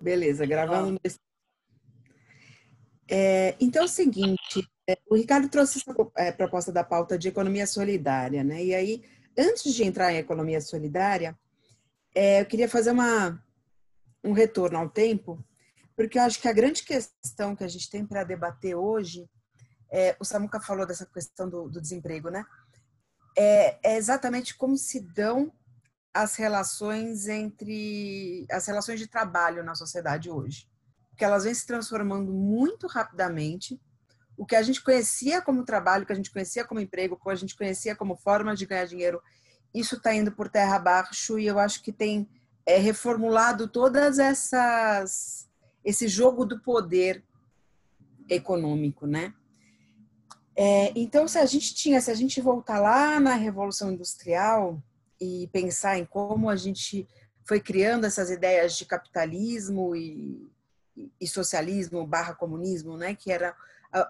Beleza, gravando. Então é o seguinte, o Ricardo trouxe essa proposta da pauta de economia solidária, né? E aí, antes de entrar em economia solidária, eu queria fazer um retorno ao tempo, porque eu acho que a grande questão que a gente tem para debater hoje, o Samuca falou dessa questão do desemprego, né? É exatamente como se dão as relações de trabalho na sociedade hoje. Porque elas vêm se transformando muito rapidamente. O que a gente conhecia como trabalho, o que a gente conhecia como emprego, o que a gente conhecia como forma de ganhar dinheiro, isso está indo por terra abaixo e eu acho que tem reformulado todas esse jogo do poder econômico, né? Então, se a gente voltar lá na Revolução Industrial e pensar em como a gente foi criando essas ideias de capitalismo e socialismo / comunismo, né, que eram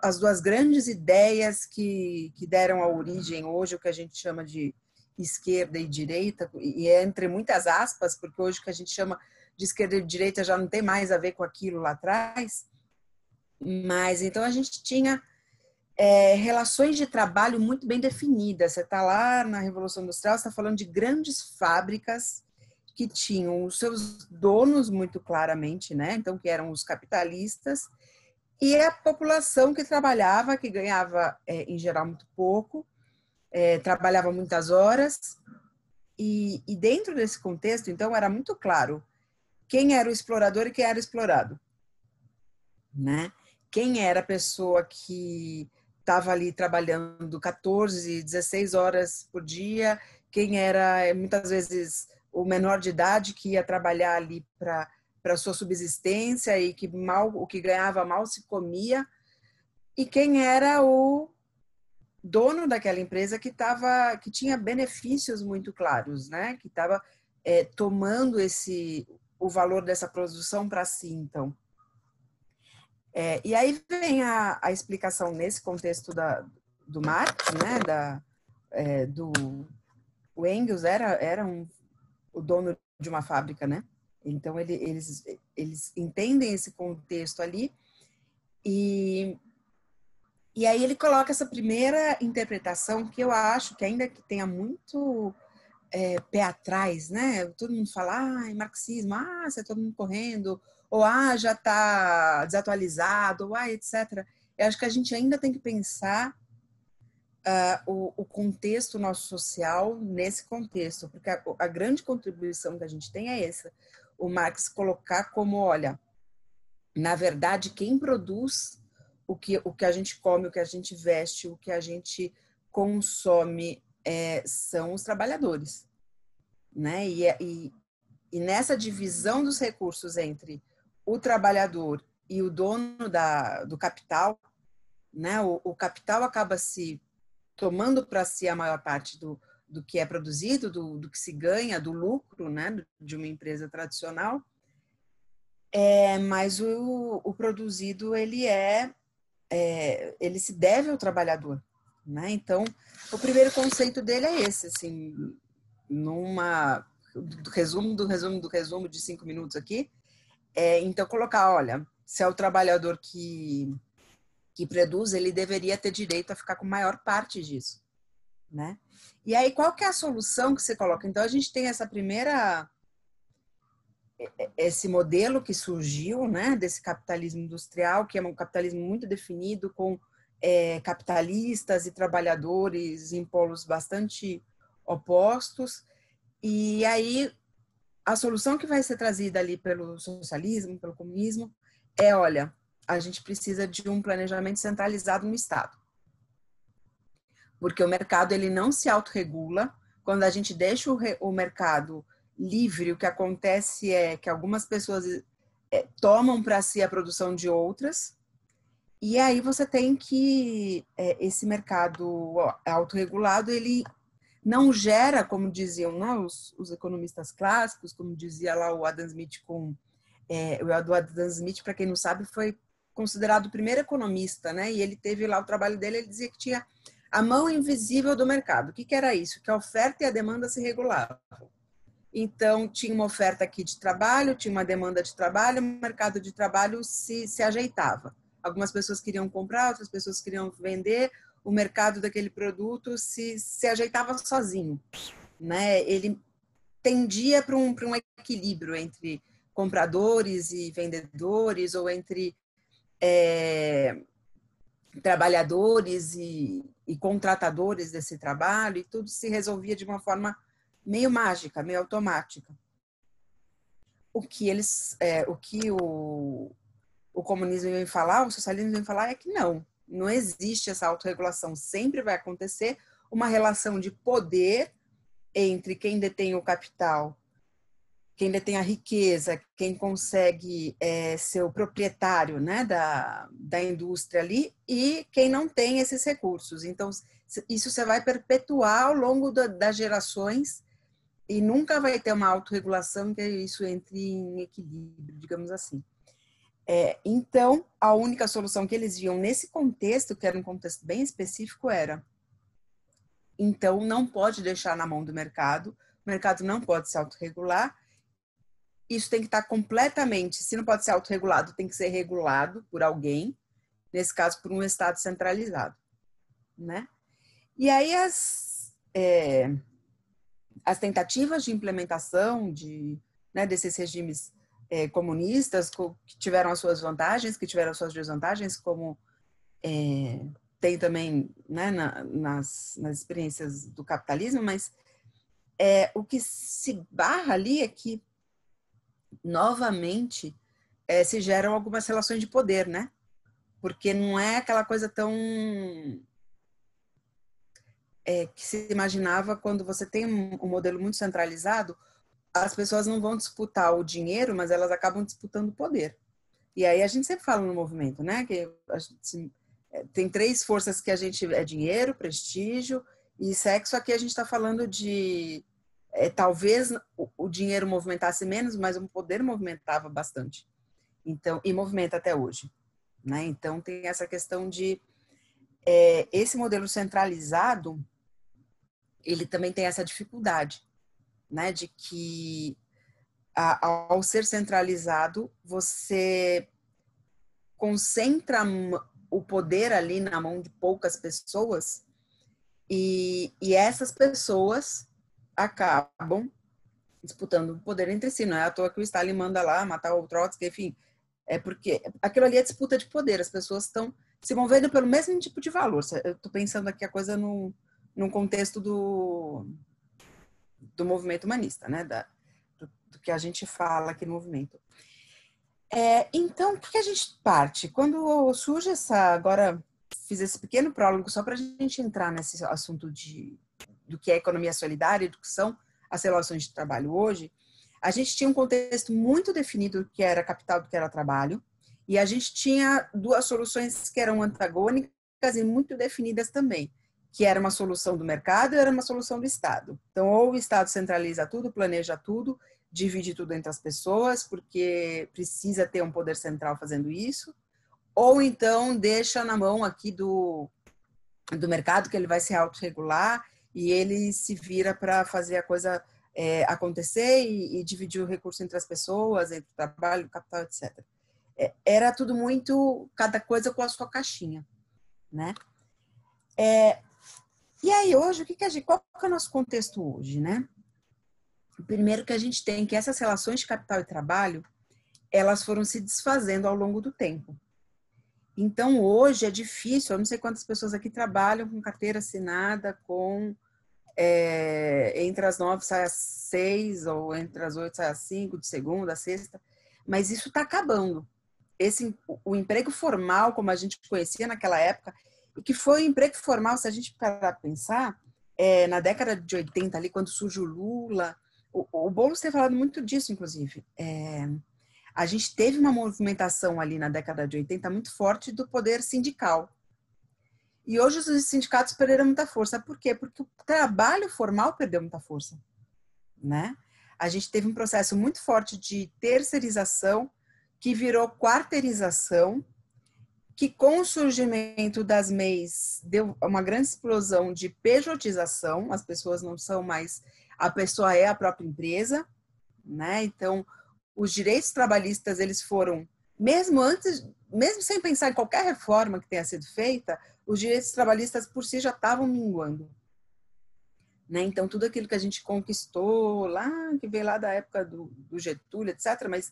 as duas grandes ideias que deram a origem hoje o que a gente chama de esquerda e direita, e é entre muitas aspas, porque hoje o que a gente chama de esquerda e direita já não tem mais a ver com aquilo lá atrás, mas então a gente tinha relações de trabalho muito bem definidas. Você está lá na Revolução Industrial, você está falando de grandes fábricas que tinham os seus donos muito claramente, né? Então, que eram os capitalistas, e a população que trabalhava, que ganhava, em geral, muito pouco, trabalhava muitas horas, e dentro desse contexto, então, era muito claro quem era o explorador e quem era o explorado, né? Quem era a pessoa que estava ali trabalhando 14, 16 horas por dia, quem era, muitas vezes, o menor de idade que ia trabalhar ali para sua subsistência e que o que ganhava mal se comia, e quem era o dono daquela empresa que tinha benefícios muito claros, né? Que estava tomando o valor dessa produção para si, então. E aí vem a explicação nesse contexto do Marx, né? O Engels era o dono de uma fábrica, né? Então eles entendem esse contexto ali e aí ele coloca essa primeira interpretação que eu acho que ainda que tenha muito pé atrás, né? Todo mundo fala, marxismo, sai todo mundo correndo, ou já está desatualizado, ou etc. Eu acho que a gente ainda tem que pensar o contexto nosso social nesse contexto, porque a grande contribuição que a gente tem é essa. O Marx colocar como, olha, na verdade, quem produz o que a gente come, o que a gente veste, o que a gente consome são os trabalhadores, né? E nessa divisão dos recursos entre o trabalhador e o dono do capital, né? O capital acaba se tomando para si a maior parte do que é produzido, do que se ganha, do lucro, né? De uma empresa tradicional, mas o produzido ele se deve ao trabalhador, né? Então, o primeiro conceito dele é esse, assim, resumo de 5 minutos aqui. Então, colocar, olha, se é o trabalhador que produz, ele deveria ter direito a ficar com a maior parte disso, né? E aí, qual que é a solução que você coloca? Então, a gente tem esse modelo que surgiu, né, desse capitalismo industrial, que é um capitalismo muito definido, com capitalistas e trabalhadores em polos bastante opostos. E aí, a solução que vai ser trazida ali pelo socialismo, pelo comunismo, olha, a gente precisa de um planejamento centralizado no Estado. Porque o mercado ele não se autorregula. Quando a gente deixa o mercado livre, o que acontece é que algumas pessoas tomam para si a produção de outras, e aí você tem que esse mercado autorregulado, ele não gera, como diziam, né, os economistas clássicos, como dizia lá o Adam Smith o Adam Smith, para quem não sabe, foi considerado o primeiro economista, né? E ele teve lá o trabalho dele, ele dizia que tinha a mão invisível do mercado. O que era isso? Que a oferta e a demanda se regulavam. Então, tinha uma oferta aqui de trabalho, tinha uma demanda de trabalho, o mercado de trabalho se ajeitava. Algumas pessoas queriam comprar, outras pessoas queriam vender, o mercado daquele produto se ajeitava sozinho, né? Ele tendia para um equilíbrio entre compradores e vendedores, ou entre trabalhadores e contratadores desse trabalho, e tudo se resolvia de uma forma meio mágica, meio automática. O que o comunismo vem falar, o socialismo vem falar é que não existe essa autorregulação, sempre vai acontecer uma relação de poder entre quem detém o capital, quem detém a riqueza, quem consegue ser o proprietário, né, da indústria ali, e quem não tem esses recursos. Então, isso você vai perpetuar ao longo das gerações e nunca vai ter uma autorregulação que isso entre em equilíbrio, digamos assim. Então, a única solução que eles viam nesse contexto, que era um contexto bem específico, era: então, não pode deixar na mão do mercado, o mercado não pode se autorregular, isso tem que estar completamente, se não pode ser autorregulado, tem que ser regulado por alguém, nesse caso, por um Estado centralizado, né? E aí as tentativas de implementação desses regimes comunistas, que tiveram as suas vantagens, que tiveram as suas desvantagens, como tem também, né, nas experiências do capitalismo, mas o que se barra ali é que, novamente, se geram algumas relações de poder, né? Porque não é aquela coisa tão que se imaginava. Quando você tem um modelo muito centralizado, as pessoas não vão disputar o dinheiro, mas elas acabam disputando o poder. E aí a gente sempre fala no movimento, né? Que tem 3 forças que a gente dinheiro, prestígio e sexo. Aqui a gente está falando de talvez o dinheiro movimentasse menos, mas o poder movimentava bastante. Então, e movimenta até hoje, né? Então tem essa questão de esse modelo centralizado, ele também tem essa dificuldade, né? De que ao ser centralizado, você concentra o poder ali na mão de poucas pessoas, e essas pessoas acabam disputando o poder entre si. Não é à toa que o Stalin manda lá matar o Trotsky, enfim, porque aquilo ali é disputa de poder, as pessoas estão se movendo pelo mesmo tipo de valor. Eu estou pensando aqui a coisa num contexto do movimento humanista, né? Do que a gente fala aqui no movimento. Então, o que a gente parte? Quando surge agora fiz esse pequeno prólogo só para a gente entrar nesse assunto do que é economia solidária e do que são as relações de trabalho hoje. A gente tinha um contexto muito definido do que era capital, do que era trabalho, e a gente tinha 2 soluções que eram antagônicas e muito definidas também, que era uma solução do mercado e era uma solução do Estado. Então, ou o Estado centraliza tudo, planeja tudo, divide tudo entre as pessoas, porque precisa ter um poder central fazendo isso, ou então deixa na mão aqui do mercado, que ele vai se autorregular e ele se vira para fazer a coisa acontecer e dividir o recurso entre as pessoas, entre o trabalho, o capital, etc. Era tudo muito, cada coisa com a sua caixinha, né? E aí hoje, qual que é o nosso contexto hoje, né? Primeiro que a gente tem que essas relações de capital e trabalho, elas foram se desfazendo ao longo do tempo. Então, hoje é difícil, eu não sei quantas pessoas aqui trabalham com carteira assinada, entre as 9 sai às 6, ou entre as 8 sai às 5, de segunda a sexta, mas isso está acabando. O emprego formal, como a gente conhecia naquela época, e que foi o emprego formal, se a gente parar para pensar, na década de 80, ali, quando surge o Lula, o Boulos tem falado muito disso, inclusive. A gente teve uma movimentação ali na década de 80 muito forte do poder sindical. E hoje os sindicatos perderam muita força. Por quê? Porque o trabalho formal perdeu muita força, né? A gente teve um processo muito forte de terceirização, que virou quarteirização, que com o surgimento das MEIs deu uma grande explosão de pejotização, as pessoas não são mais a pessoa é a própria empresa, né? Então, os direitos trabalhistas, eles foram, mesmo sem pensar em qualquer reforma que tenha sido feita, os direitos trabalhistas por si já estavam minguando. Né? Então, tudo aquilo que a gente conquistou lá, que veio lá da época do Getúlio, etc., mas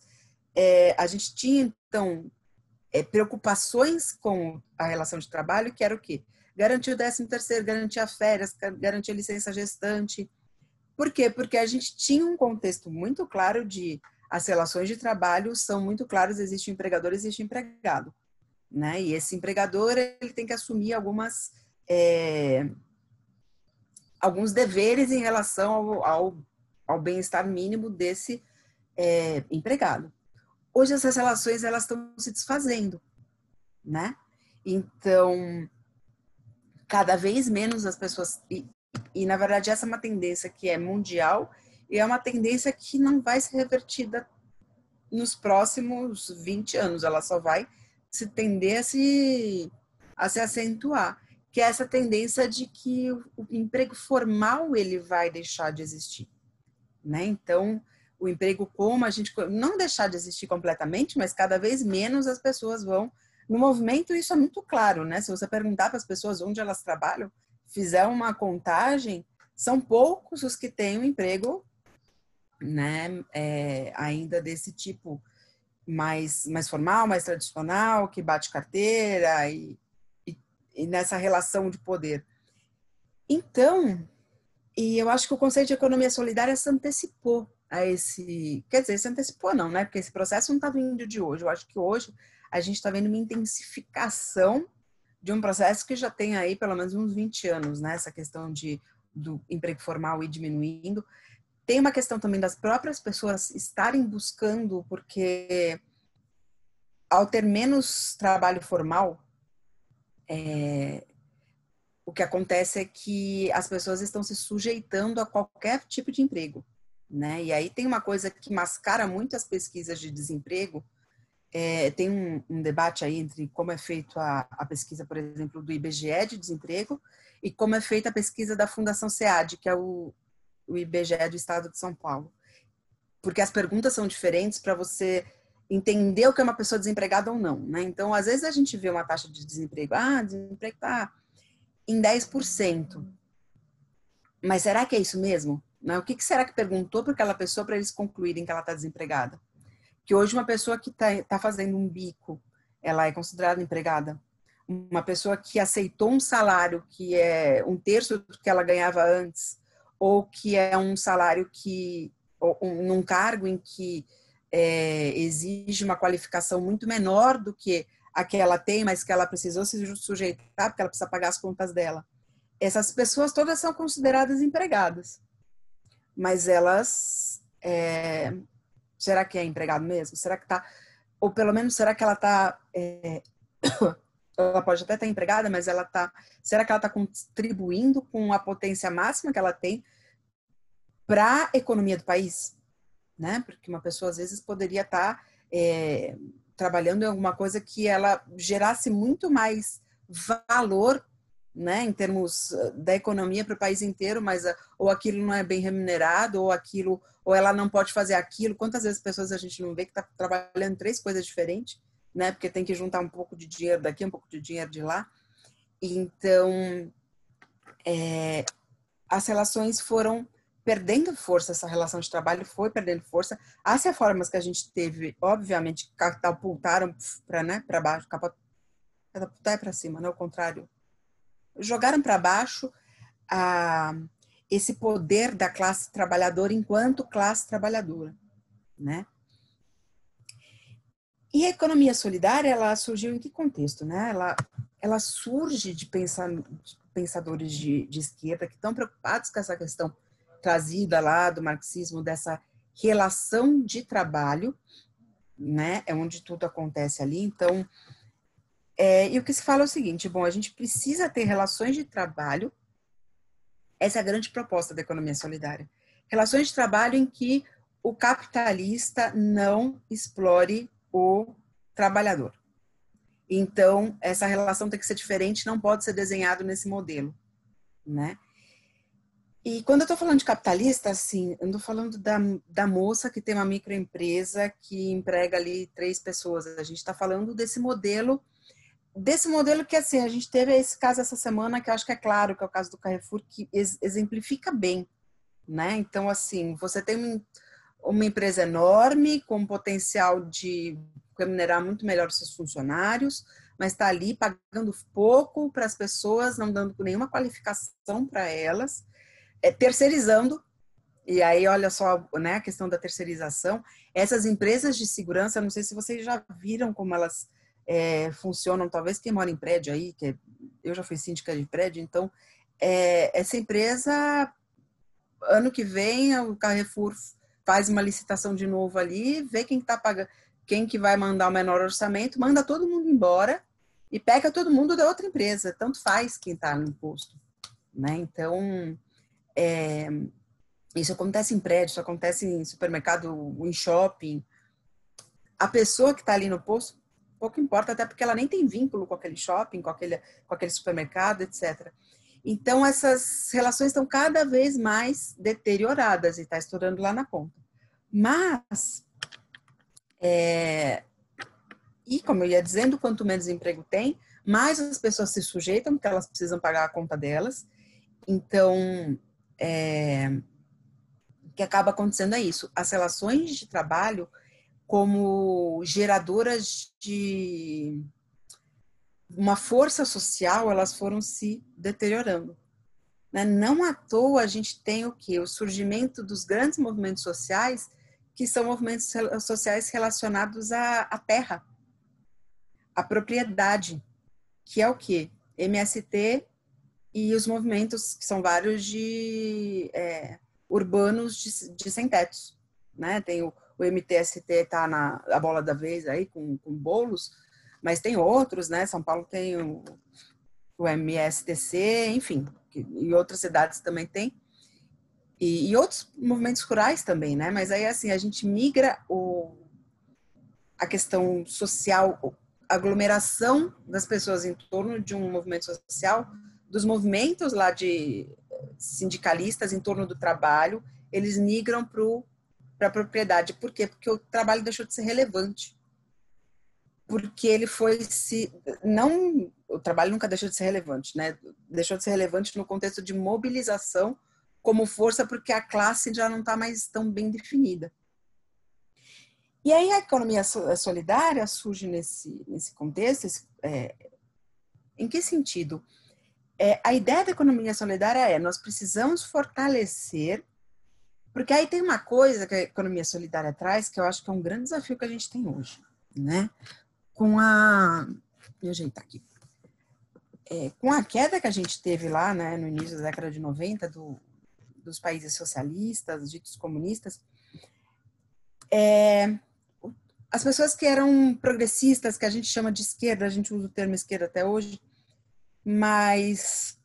a gente tinha, então, preocupações com a relação de trabalho, que era o quê? Garantir o 13º, garantir as férias, garantir a licença gestante. Por quê? Porque a gente tinha um contexto muito claro de as relações de trabalho são muito claras, existe o empregador, existe o empregado. Né? E esse empregador ele tem que assumir alguns deveres em relação ao bem-estar mínimo desse empregado. Hoje essas relações elas estão se desfazendo, né? Então, cada vez menos as pessoas... E, na verdade, essa é uma tendência que é mundial e é uma tendência que não vai ser revertida nos próximos 20 anos. Ela só vai se tender a se acentuar, que é essa tendência de que o emprego formal ele vai deixar de existir, né? Então, o emprego como a gente... Não deixar de existir completamente, mas cada vez menos as pessoas vão... No movimento, isso é muito claro, né? Se você perguntar para as pessoas onde elas trabalham, fizer uma contagem, são poucos os que têm um emprego, né? Ainda desse tipo mais formal, mais tradicional, que bate carteira e nessa relação de poder. Então, e eu acho que o conceito de economia solidária se antecipou a esse... Quer dizer, se antecipou não, né? Porque esse processo não está vindo de hoje. Eu acho que hoje a gente está vendo uma intensificação de um processo que já tem aí pelo menos uns 20 anos, né? Essa questão do emprego formal ir diminuindo. Tem uma questão também das próprias pessoas estarem buscando, porque ao ter menos trabalho formal, o que acontece é que as pessoas estão se sujeitando a qualquer tipo de emprego, né? E aí tem uma coisa que mascara muito as pesquisas de desemprego. Tem um debate aí entre como é feita a pesquisa, por exemplo, do IBGE de desemprego e como é feita a pesquisa da Fundação SEAD, que é o IBGE do Estado de São Paulo. Porque as perguntas são diferentes para você entender o que é uma pessoa desempregada ou não, né? Então, às vezes a gente vê uma taxa de desemprego, desemprego está em 10%. Mas será que é isso mesmo? Né? O que será que perguntou para aquela pessoa para eles concluírem que ela está desempregada? Que hoje uma pessoa que está fazendo um bico, ela é considerada empregada. Uma pessoa que aceitou um salário que é 1/3 do que ela ganhava antes, ou que é um salário num cargo em que exige uma qualificação muito menor do que a que ela tem, mas que ela precisou se sujeitar porque ela precisa pagar as contas dela. Essas pessoas todas são consideradas empregadas, mas elas... será que é empregado mesmo? Será que está... Ou pelo menos, será que ela está... ela pode até estar empregada, mas ela está... Será que ela está contribuindo com a potência máxima que ela tem para a economia do país? Né? Porque uma pessoa, às vezes, poderia estar trabalhando em alguma coisa que ela gerasse muito mais valor, né, em termos da economia para o país inteiro, mas ou aquilo não é bem remunerado, ou ela não pode fazer aquilo. Quantas vezes pessoas a gente não vê que está trabalhando 3 coisas diferentes, né, porque tem que juntar um pouco de dinheiro daqui, um pouco de dinheiro de lá. Então, as relações foram perdendo força, essa relação de trabalho foi perdendo força. As reformas que a gente teve, obviamente, catapultaram para baixo, catapultar é para cima, não é o contrário. Jogaram para baixo esse poder da classe trabalhadora enquanto classe trabalhadora, né? E a economia solidária, ela surgiu em que contexto, né? Ela surge de pensadores de esquerda que estão preocupados com essa questão trazida lá do marxismo, dessa relação de trabalho, né? É onde tudo acontece ali. Então, e o que se fala é o seguinte: bom, a gente precisa ter relações de trabalho. Essa é a grande proposta da economia solidária. Relações de trabalho em que o capitalista não explore o trabalhador. Então, essa relação tem que ser diferente, não pode ser desenhado nesse modelo, né? E quando eu estou falando de capitalista, assim, eu estou falando da moça que tem uma microempresa que emprega ali 3 pessoas. A gente está falando desse modelo que, assim, a gente teve esse caso essa semana, que eu acho que é claro, que é o caso do Carrefour, que exemplifica bem, né? Então, assim, você tem uma empresa enorme, com potencial de remunerar muito melhor os seus funcionários, mas está ali pagando pouco para as pessoas, não dando nenhuma qualificação para elas, terceirizando. E aí, olha só, né, a questão da terceirização. Essas empresas de segurança, não sei se vocês já viram como elas funcionam, talvez quem mora em prédio aí, eu já fui síndica de prédio, então, essa empresa, ano que vem, o Carrefour faz uma licitação de novo ali, vê quem está pagando, quem que vai mandar o menor orçamento, manda todo mundo embora e pega todo mundo da outra empresa, tanto faz quem está no posto, né? Então, isso acontece em prédio, isso acontece em supermercado, em shopping. A pessoa que está ali no posto, pouco importa, até porque ela nem tem vínculo com aquele shopping, com aquele supermercado, etc. Então, essas relações estão cada vez mais deterioradas e está estourando lá na ponta. Mas, e como eu ia dizendo, quanto menos emprego tem, mais as pessoas se sujeitam, porque elas precisam pagar a conta delas. Então, o que acaba acontecendo é isso. As relações de trabalho, como geradoras de uma força social, elas foram se deteriorando. Né? Não à toa a gente tem o quê? O surgimento dos grandes movimentos sociais, que são movimentos sociais relacionados à terra, à propriedade, que é o quê? MST e os movimentos, que são vários urbanos de sem-tetos. Né? Tem o MTST, está na a bola da vez aí, com Boulos, mas tem outros, né? São Paulo tem o MSTC, enfim, e outras cidades também tem, e outros movimentos rurais também, né? Mas aí, assim, a gente migra a questão social, a aglomeração das pessoas em torno de um movimento social, dos movimentos lá de sindicalistas em torno do trabalho, eles migram para a propriedade. Por quê? Porque o trabalho deixou de ser relevante. Porque ele foi se não, o trabalho nunca deixou de ser relevante, né? Deixou de ser relevante no contexto de mobilização como força, porque a classe já não está mais tão bem definida. E aí a economia solidária surge nesse contexto. Em que sentido? A ideia da economia solidária nós precisamos fortalecer, porque aí tem uma coisa que a economia solidária traz, que eu acho que é um grande desafio que a gente tem hoje, né? Deixa eu ajeitar aqui. Com a queda que a gente teve lá, né, no início da década de 90, dos países socialistas, ditos comunistas, as pessoas que eram progressistas, que a gente chama de esquerda, a gente usa o termo esquerda até hoje, mas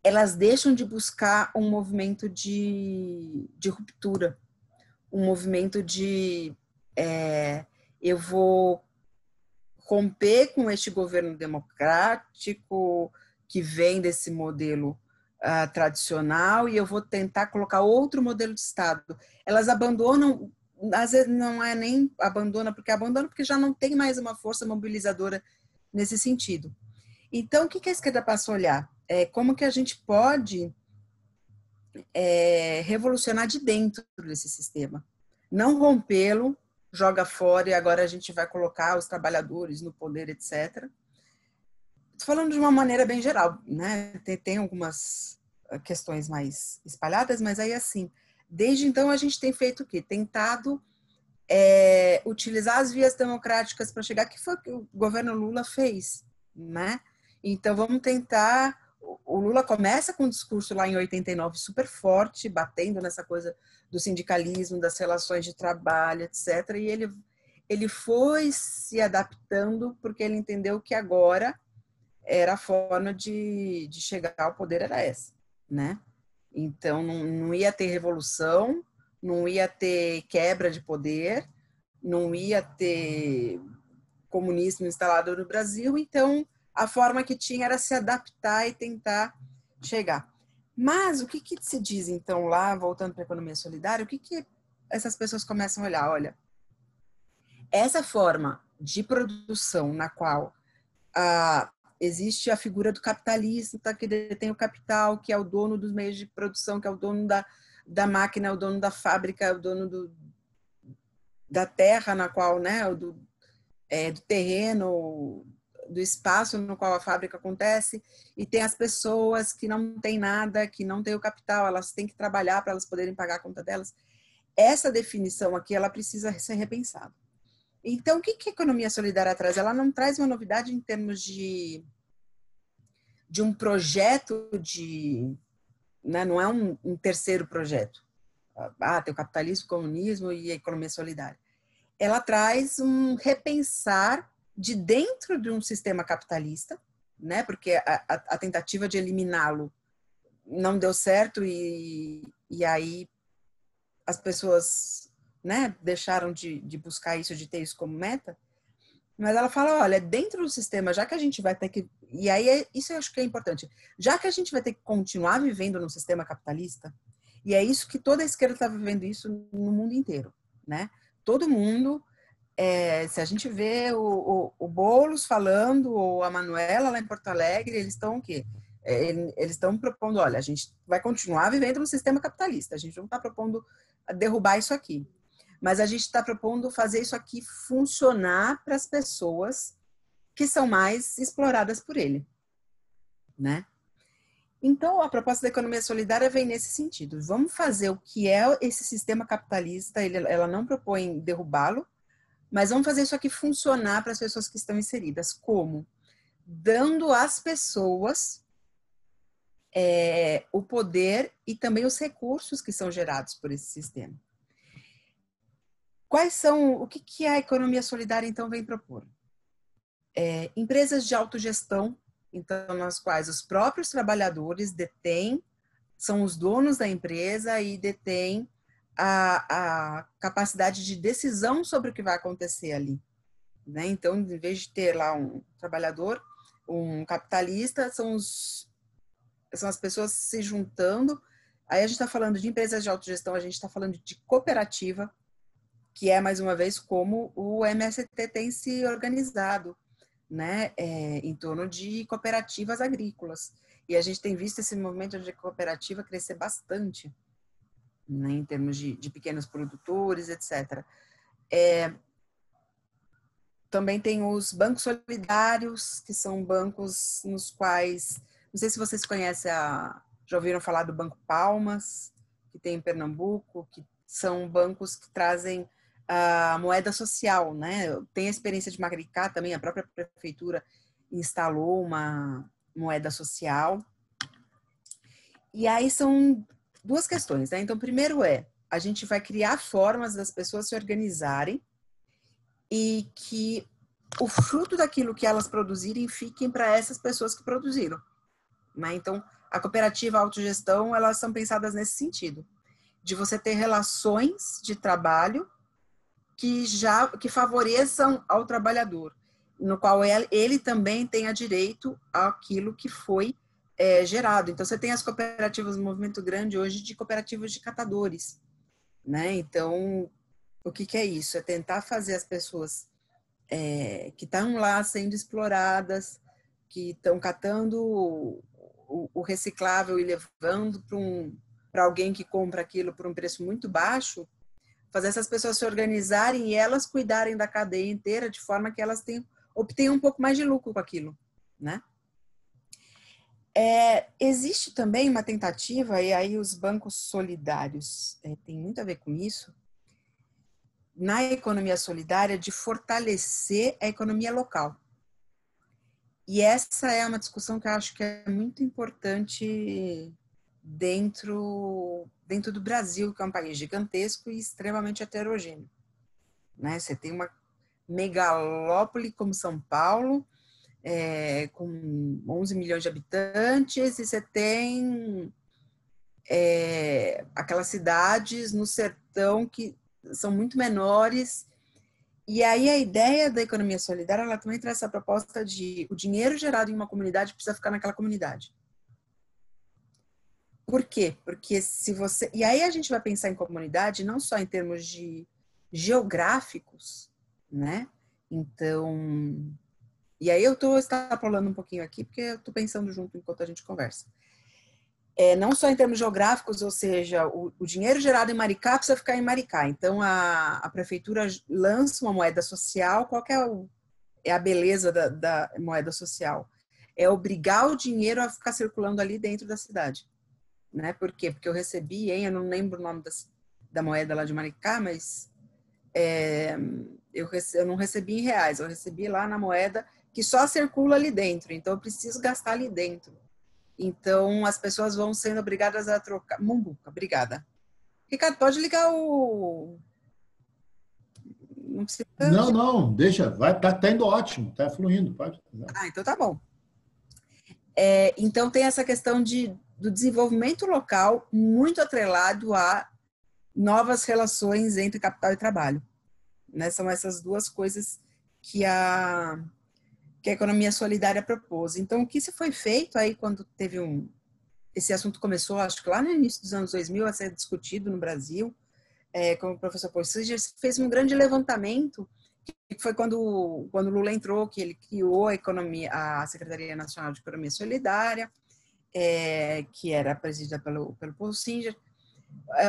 elas deixam de buscar um movimento de ruptura, um movimento eu vou romper com este governo democrático que vem desse modelo tradicional e eu vou tentar colocar outro modelo de Estado. Elas abandonam, às vezes não é nem abandona porque já não tem mais uma força mobilizadora nesse sentido. Então, o que a esquerda passa a olhar? Como que a gente pode revolucionar de dentro desse sistema? Não rompê-lo, joga fora e agora a gente vai colocar os trabalhadores no poder, etc. Estou falando de uma maneira bem geral, né? Tem algumas questões mais espalhadas, mas aí assim, desde então a gente tem feito o quê? Tentado utilizar as vias democráticas para chegar, que foi o que o governo Lula fez, né? Então vamos tentar. O Lula começa com um discurso lá em 89 super forte, batendo nessa coisa do sindicalismo, das relações de trabalho, etc. E ele foi se adaptando porque ele entendeu que agora era a forma de chegar ao poder, era essa, né? Então não ia ter revolução, não ia ter quebra de poder, não ia ter comunismo instalado no Brasil, então a forma que tinha era se adaptar e tentar chegar. Mas o que se diz, então, lá, voltando para a economia solidária, o que essas pessoas começam a olhar? Olha, essa forma de produção na qual existe a figura do capitalista que detém o capital, que é o dono dos meios de produção, que é o dono da máquina, é o dono da fábrica, é o dono da terra na qual, né, do terreno, do espaço no qual a fábrica acontece, e tem as pessoas que não têm nada, que não têm o capital, elas têm que trabalhar para elas poderem pagar a conta delas. Essa definição aqui, ela precisa ser repensada. Então, o que a economia solidária traz? Ela não traz uma novidade em termos de um projeto né, não é um terceiro projeto. Tem o capitalismo, o comunismo e a economia solidária. Ela traz um repensar de dentro de um sistema capitalista, né, porque a tentativa de eliminá-lo não deu certo e aí as pessoas, né, deixaram de buscar isso, de ter isso como meta. Mas ela fala, olha, dentro do sistema, já que a gente vai ter que... E aí, isso eu acho que é importante. Já que a gente vai ter que continuar vivendo no sistema capitalista, e é isso que toda a esquerda está vivendo isso no mundo inteiro, né? Todo mundo, se a gente vê o Boulos falando, ou a Manuela lá em Porto Alegre, eles estão o quê? Eles estão propondo, olha, a gente vai continuar vivendo no sistema capitalista, a gente não está propondo derrubar isso aqui. Mas a gente está propondo fazer isso aqui funcionar para as pessoas que são mais exploradas por ele, né? Então, a proposta da economia solidária vem nesse sentido. Vamos fazer o que é esse sistema capitalista, ela não propõe derrubá-lo, mas vamos fazer isso aqui funcionar para as pessoas que estão inseridas. Como? Dando às pessoas o poder e também os recursos que são gerados por esse sistema. O que a economia solidária, então, vem propor? Empresas de autogestão, então, nas quais os próprios trabalhadores detêm, são os donos da empresa e detêm a capacidade de decisão sobre o que vai acontecer ali, né? Então, em vez de ter lá um trabalhador, um capitalista, são as pessoas se juntando. Aí a gente está falando de empresas de autogestão, a gente está falando de cooperativa, que é, mais uma vez, como o MST tem se organizado, né, em torno de cooperativas agrícolas. E a gente tem visto esse movimento de cooperativa crescer bastante, né, em termos de pequenos produtores, etc. Também tem os bancos solidários, que são bancos nos quais... Não sei se vocês conhecem, já ouviram falar do Banco Palmas, que tem em Pernambuco, que são bancos que trazem a moeda social, né? Tem a experiência de Maricá também, a própria prefeitura instalou uma moeda social. E aí são duas questões, né? Então, primeiro a gente vai criar formas das pessoas se organizarem e que o fruto daquilo que elas produzirem fiquem para essas pessoas que produziram, né? Então, a cooperativa, a autogestão, elas são pensadas nesse sentido, de você ter relações de trabalho que favoreçam ao trabalhador, no qual ele também tenha direito àquilo que foi gerado. Então, você tem as cooperativas, um movimento grande hoje de cooperativas de catadores, né? Então, o que é isso? É tentar fazer as pessoas que estão lá sendo exploradas, que estão catando o reciclável e levando para alguém que compra aquilo por um preço muito baixo, fazer essas pessoas se organizarem e elas cuidarem da cadeia inteira de forma que elas obtenham um pouco mais de lucro com aquilo, né? Existe também uma tentativa, e aí os bancos solidários tem muito a ver com isso, na economia solidária, de fortalecer a economia local. E essa é uma discussão que eu acho que é muito importante dentro do Brasil, que é um país gigantesco e extremamente heterogêneo, né? Você tem uma megalópole como São Paulo, com 11 milhões de habitantes, e você tem aquelas cidades no sertão que são muito menores. E aí a ideia da economia solidária, ela também traz essa proposta de o dinheiro gerado em uma comunidade precisa ficar naquela comunidade. Por quê? Porque se você... E aí a gente vai pensar em comunidade não só em termos de geográficos, né? Então... E aí eu estou extrapolando um pouquinho aqui, porque eu estou pensando junto enquanto a gente conversa. Não só em termos geográficos, ou seja, o dinheiro gerado em Maricá precisa ficar em Maricá. Então, a prefeitura lança uma moeda social. Qual que é a beleza da moeda social? É obrigar o dinheiro a ficar circulando ali dentro da cidade. Né? Por quê? Porque eu recebi, eu não lembro o nome da moeda lá de Maricá, mas eu não recebi em reais, eu recebi lá na moeda que só circula ali dentro. Então, eu preciso gastar ali dentro. Então, as pessoas vão sendo obrigadas a trocar. Mumbuca, obrigada. Ricardo, pode ligar o. Não precisa. Não, não, deixa, vai, tá indo ótimo, tá fluindo, pode. Ah, então tá bom. Então, tem essa questão do desenvolvimento local muito atrelado a novas relações entre capital e trabalho. Né? São essas duas coisas que que a economia solidária propôs. Então, o que se foi feito aí quando teve esse assunto começou, acho que lá no início dos anos 2000, a ser discutido no Brasil, como o professor Paul Singer fez um grande levantamento, que foi quando Lula entrou, que ele criou a Secretaria Nacional de Economia Solidária, que era presidida pelo Paul Singer.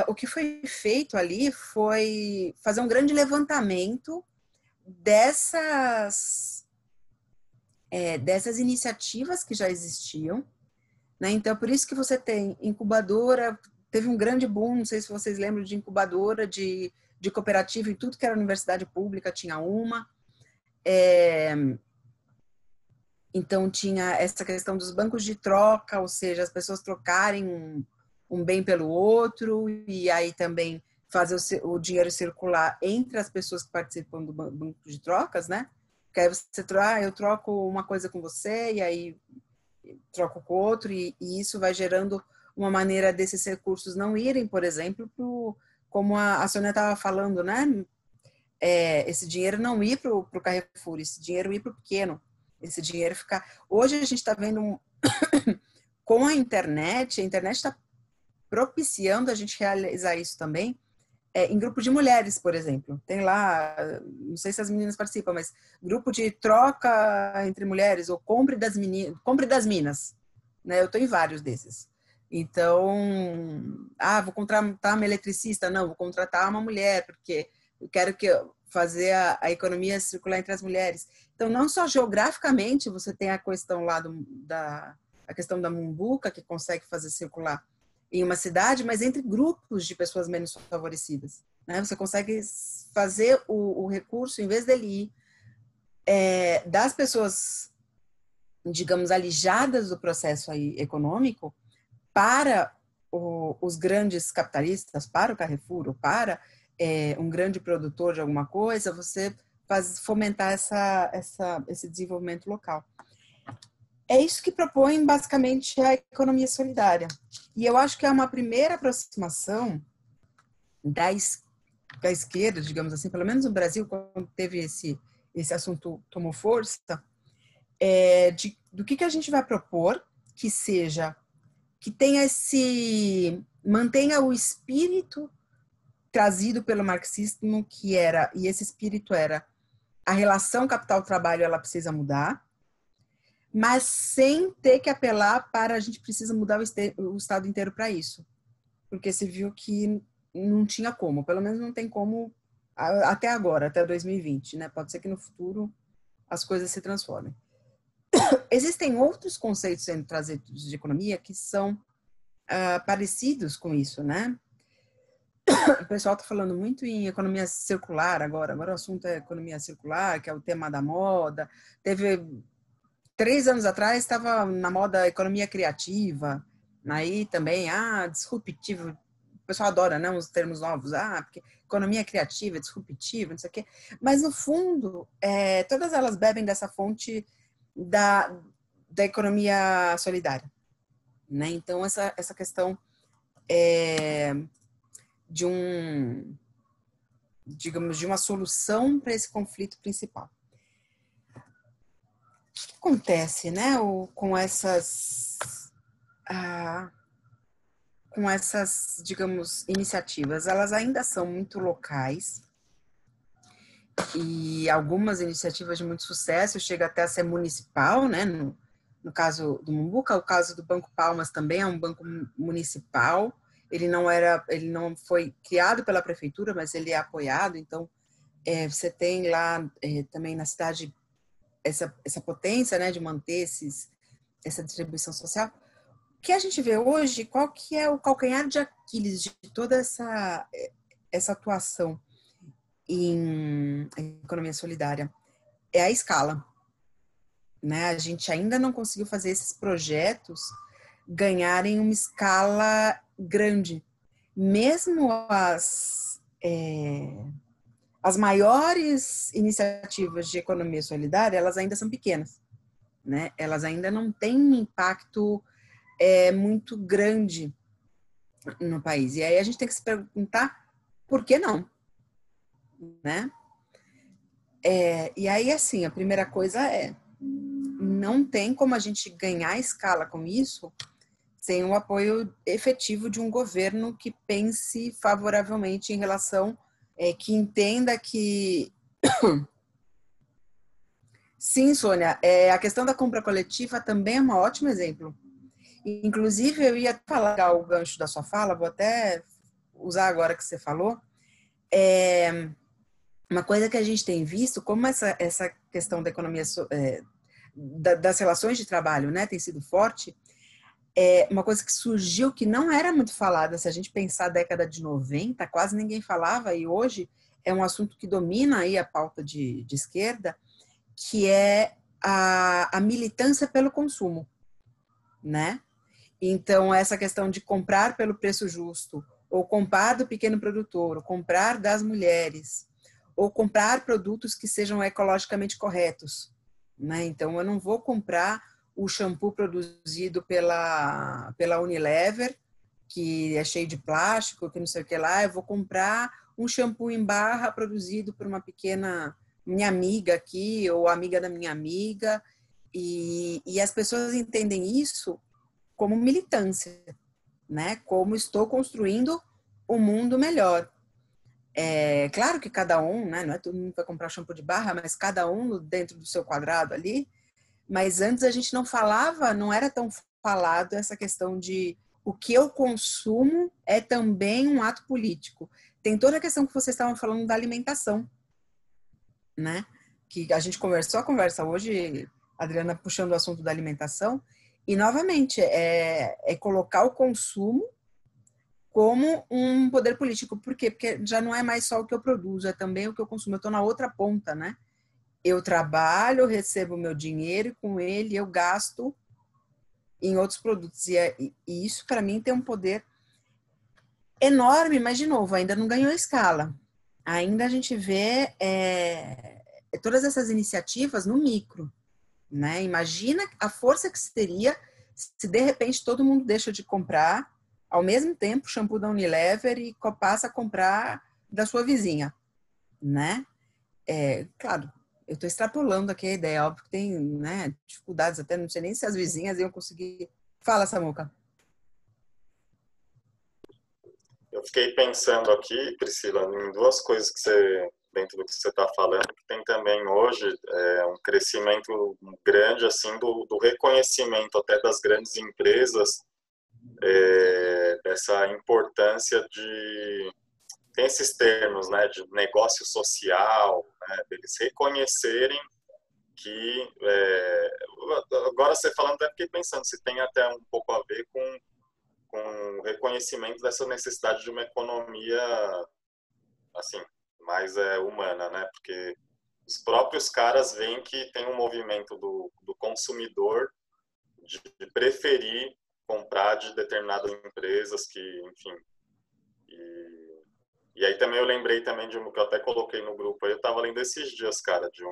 O que foi feito ali foi fazer um grande levantamento dessas iniciativas que já existiam, né? Então, por isso que você tem incubadora, teve um grande boom, não sei se vocês lembram de incubadora, de cooperativa, em tudo que era universidade pública tinha uma. Então, tinha essa questão dos bancos de troca, ou seja, as pessoas trocarem um bem pelo outro, e aí também fazer o dinheiro circular entre as pessoas que participam do banco de trocas, né? Porque aí você eu troco uma coisa com você, e aí troco com o outro, e isso vai gerando uma maneira desses recursos não irem, por exemplo, como a Sônia estava falando, né? Esse dinheiro não ir para o Carrefour, esse dinheiro ir para o pequeno, esse dinheiro ficar... Hoje a gente está vendo, com a internet está propiciando a gente realizar isso também, em grupo de mulheres, por exemplo. Tem lá, não sei se as meninas participam, mas grupo de troca entre mulheres, ou compre das minas. Né? Eu estou em vários desses. Então, vou contratar uma eletricista? Não, vou contratar uma mulher, porque eu quero fazer a economia circular entre as mulheres. Então, não só geograficamente, você tem a questão lá a questão da Mumbuca, que consegue fazer circular em uma cidade, mas entre grupos de pessoas menos favorecidas. Né? Você consegue fazer o recurso, em vez dele ir das pessoas, digamos, alijadas do processo aí econômico, para os grandes capitalistas, para o Carrefour, ou para um grande produtor de alguma coisa, você fomentar esse desenvolvimento local. É isso que propõe, basicamente, a economia solidária. E eu acho que é uma primeira aproximação da esquerda, digamos assim, pelo menos no Brasil, quando teve esse assunto tomou força, do que a gente vai propor que tenha mantenha o espírito trazido pelo marxismo, e esse espírito era a relação capital-trabalho, ela precisa mudar, mas sem ter que apelar para a gente precisa mudar o Estado inteiro para isso. Porque se viu que não tinha como, pelo menos não tem como até agora, até 2020, né? Pode ser que no futuro as coisas se transformem. Existem outros conceitos sendo trazidos de economia que são parecidos com isso, né? O pessoal está falando muito em economia circular agora o assunto é economia circular, que é o tema da moda. Teve 3 anos atrás estava na moda economia criativa, aí também, disruptivo, o pessoal adora, né, uns termos novos, porque economia criativa, disruptiva, não sei o quê, mas no fundo, todas elas bebem dessa fonte da economia solidária, né, então essa questão de digamos, de uma solução para esse conflito principal. O que acontece, né, com essas com essas, digamos, iniciativas? Elas ainda são muito locais e algumas iniciativas de muito sucesso chega até a ser municipal, né? No caso do Mumbuca, o caso do Banco Palmas também é um banco municipal. Ele não foi criado pela prefeitura, mas ele é apoiado. Então, você tem lá também na cidade essa potência, né, de manter essa distribuição social. O que a gente vê hoje, qual que é o calcanhar de Aquiles de toda essa atuação em economia solidária? É a escala, né? A gente ainda não conseguiu fazer esses projetos ganharem uma escala grande. Mesmo as maiores iniciativas de economia solidária, elas ainda são pequenas, né? Elas ainda não têm um impacto muito grande no país. E aí a gente tem que se perguntar por que não, né? E aí, assim, a primeira coisa não tem como a gente ganhar escala com isso sem o apoio efetivo de um governo que pense favoravelmente em relação, que entenda que... Sim, Sônia, a questão da compra coletiva também é um ótimo exemplo. Inclusive, eu ia falar o gancho da sua fala, vou até usar agora que você falou. Uma coisa que a gente tem visto, como essa questão da economia, das relações de trabalho, né, tem sido forte, uma coisa que surgiu que não era muito falada, se a gente pensar a década de 90, quase ninguém falava, e hoje é um assunto que domina aí a pauta de esquerda, que é a militância pelo consumo, né? Então, essa questão de comprar pelo preço justo, ou comprar do pequeno produtor, ou comprar das mulheres, ou comprar produtos que sejam ecologicamente corretos, né? Então, eu não vou comprar o shampoo produzido pela Unilever, que é cheio de plástico, que não sei o que lá, eu vou comprar um shampoo em barra produzido por uma pequena minha amiga aqui, ou amiga da minha amiga, e as pessoas entendem isso como militância, né? Como estou construindo um mundo melhor. Claro que cada um, né? Não é todo mundo que vai comprar shampoo de barra, mas cada um dentro do seu quadrado ali. Mas antes a gente não falava, não era tão falado essa questão de o que eu consumo é também um ato político. Tem toda a questão que vocês estavam falando da alimentação, né? Que a gente conversou a conversa hoje, a Adriana puxando o assunto da alimentação, e novamente é colocar o consumo como um poder político. Por quê? Porque já não é mais só o que eu produzo, é também o que eu consumo. Eu estou na outra ponta, né? Eu trabalho, recebo meu dinheiro e com ele eu gasto em outros produtos. E isso, para mim, tem um poder enorme, mas, de novo, ainda não ganhou escala. Ainda a gente vê todas essas iniciativas no micro, né? Imagina a força que seria se, de repente, todo mundo deixa de comprar, ao mesmo tempo, shampoo da Unilever e passa a comprar da sua vizinha, né? Claro, eu estou extrapolando aqui a ideia, óbvio que tem, né, dificuldades, até não sei nem se as vizinhas iam conseguir. Fala, Samuca. Eu fiquei pensando aqui, Priscila, em duas coisas que você, dentro do que você está falando, que tem também hoje um crescimento grande assim do reconhecimento até das grandes empresas, dessa importância de tem esses termos, né, de negócio social, né, deles reconhecerem que agora você falando, eu fiquei pensando se tem até um pouco a ver com o reconhecimento dessa necessidade de uma economia assim mais humana, né? Porque os próprios caras veem que tem um movimento do consumidor de preferir comprar de determinadas empresas que, enfim. E aí também eu lembrei também de um que eu até coloquei no grupo. Eu estava lendo esses dias, cara, de